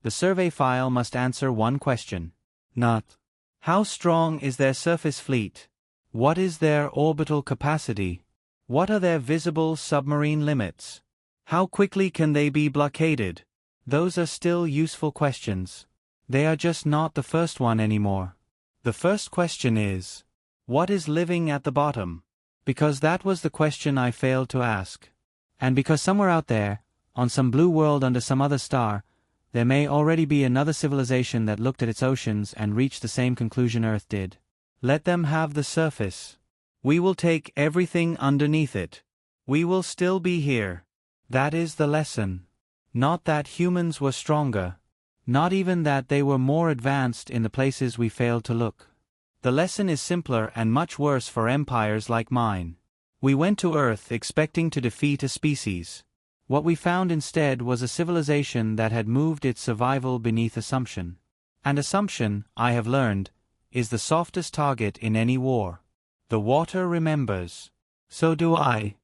Speaker 1: the survey file must answer one question. Not how strong is their surface fleet? What is their orbital capacity? What are their visible submarine limits? How quickly can they be blockaded? Those are still useful questions. They are just not the first one anymore. The first question is, what is living at the bottom? Because that was the question I failed to ask. And because somewhere out there, on some blue world under some other star, there may already be another civilization that looked at its oceans and reached the same conclusion Earth did. Let them have the surface. We will take everything underneath it. We will still be here. That is the lesson. Not that humans were stronger. Not even that they were more advanced in the places we failed to look. The lesson is simpler and much worse for empires like mine. We went to Earth expecting to defeat a species. What we found instead was a civilization that had moved its survival beneath assumption. And assumption, I have learned, is the softest target in any war. The water remembers. So do I.